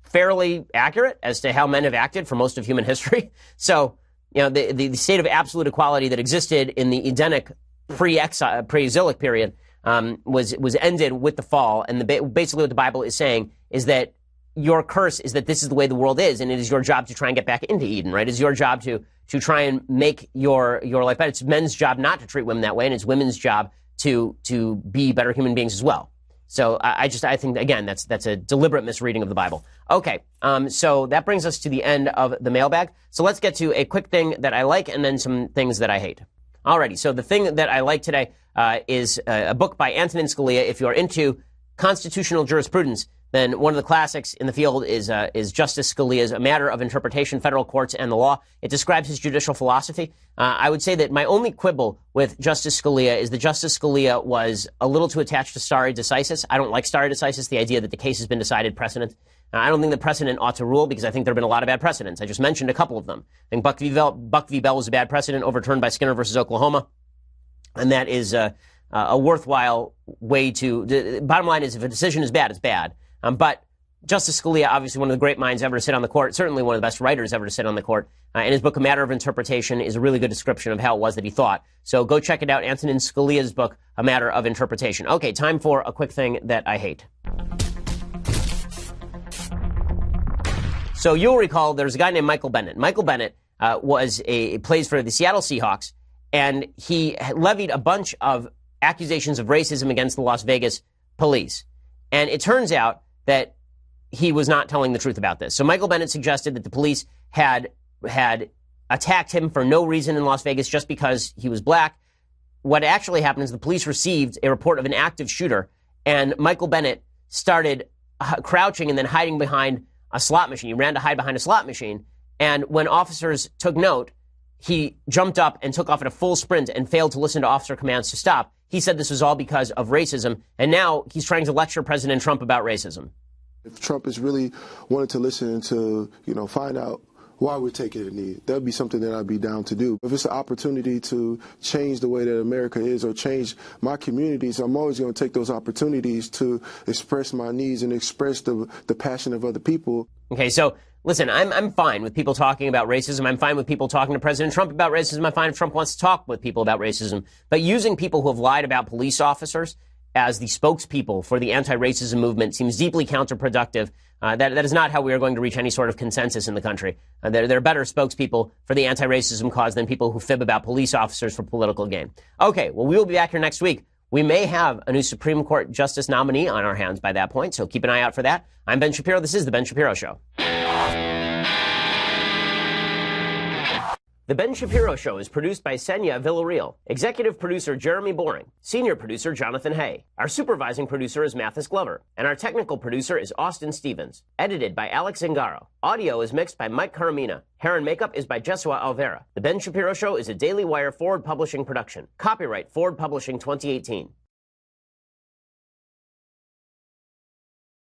fairly accurate as to how men have acted for most of human history. So, the state of absolute equality that existed in the Edenic pre-exilic period was ended with the fall. And basically what the Bible is saying is that your curse is that this is the way the world is, and it is your job to try and get back into Eden, right? It's your job to try and make your life better. It's men's job not to treat women that way, and it's women's job to be better human beings as well. So I think, again, that's a deliberate misreading of the Bible. Okay, so that brings us to the end of the mailbag. So let's get to a quick thing that I like and then some things that I hate. Alrighty, so the thing that I like today is a book by Antonin Scalia. If you're into constitutional jurisprudence, then one of the classics in the field is Justice Scalia's A Matter of Interpretation, Federal Courts and the Law. It describes his judicial philosophy. I would say that my only quibble with Justice Scalia is that Justice Scalia was a little too attached to stare decisis. I don't like stare decisis, the idea that the case has been decided precedent. I don't think the precedent ought to rule because I think there have been a lot of bad precedents. I just mentioned a couple of them. I think Buck v. Bell was a bad precedent overturned by Skinner versus Oklahoma. And that is a worthwhile way to... bottom line is if a decision is bad, it's bad. But Justice Scalia, obviously one of the great minds ever to sit on the court, certainly one of the best writers ever to sit on the court, and his book, A Matter of Interpretation, is a really good description of how it was that he thought. So go check it out, Antonin Scalia's book, A Matter of Interpretation. Okay, time for a quick thing that I hate. So you'll recall there's a guy named Michael Bennett. Michael Bennett plays for the Seattle Seahawks, and he levied a bunch of accusations of racism against the Las Vegas police. And it turns out that he was not telling the truth about this. So Michael Bennett suggested that the police had attacked him for no reason in Las Vegas just because he was black. What actually happened is the police received a report of an active shooter, and Michael Bennett started crouching and then hiding behind a slot machine. He ran to hide behind a slot machine, and when officers took note, he jumped up and took off at a full sprint and failed to listen to officer commands to stop. He said this was all because of racism, and now he's trying to lecture President Trump about racism. If Trump is really wanting to listen to, find out why we're taking a knee, that would be something that I'd be down to do. If it's an opportunity to change the way that America is or change my communities, I'm always going to take those opportunities to express my needs and express the passion of other people. Okay, so listen, I'm fine with people talking about racism. I'm fine with people talking to President Trump about racism. I'm fine if Trump wants to talk with people about racism. But using people who have lied about police officers as the spokespeople for the anti-racism movement seems deeply counterproductive. That is not how we are going to reach any sort of consensus in the country. There are better spokespeople for the anti-racism cause than people who fib about police officers for political gain. Okay, well, we will be back here next week. We may have a new Supreme Court Justice nominee on our hands by that point, so keep an eye out for that. I'm Ben Shapiro. This is The Ben Shapiro Show. The Ben Shapiro Show is produced by Senya Villarreal, executive producer Jeremy Boring, senior producer Jonathan Hay. Our supervising producer is Mathis Glover, and our technical producer is Austin Stevens. Edited by Alex Zingaro. Audio is mixed by Mike Caramina. Hair and makeup is by Jesua Alvera. The Ben Shapiro Show is a Daily Wire Forward Publishing production. Copyright Forward Publishing 2018.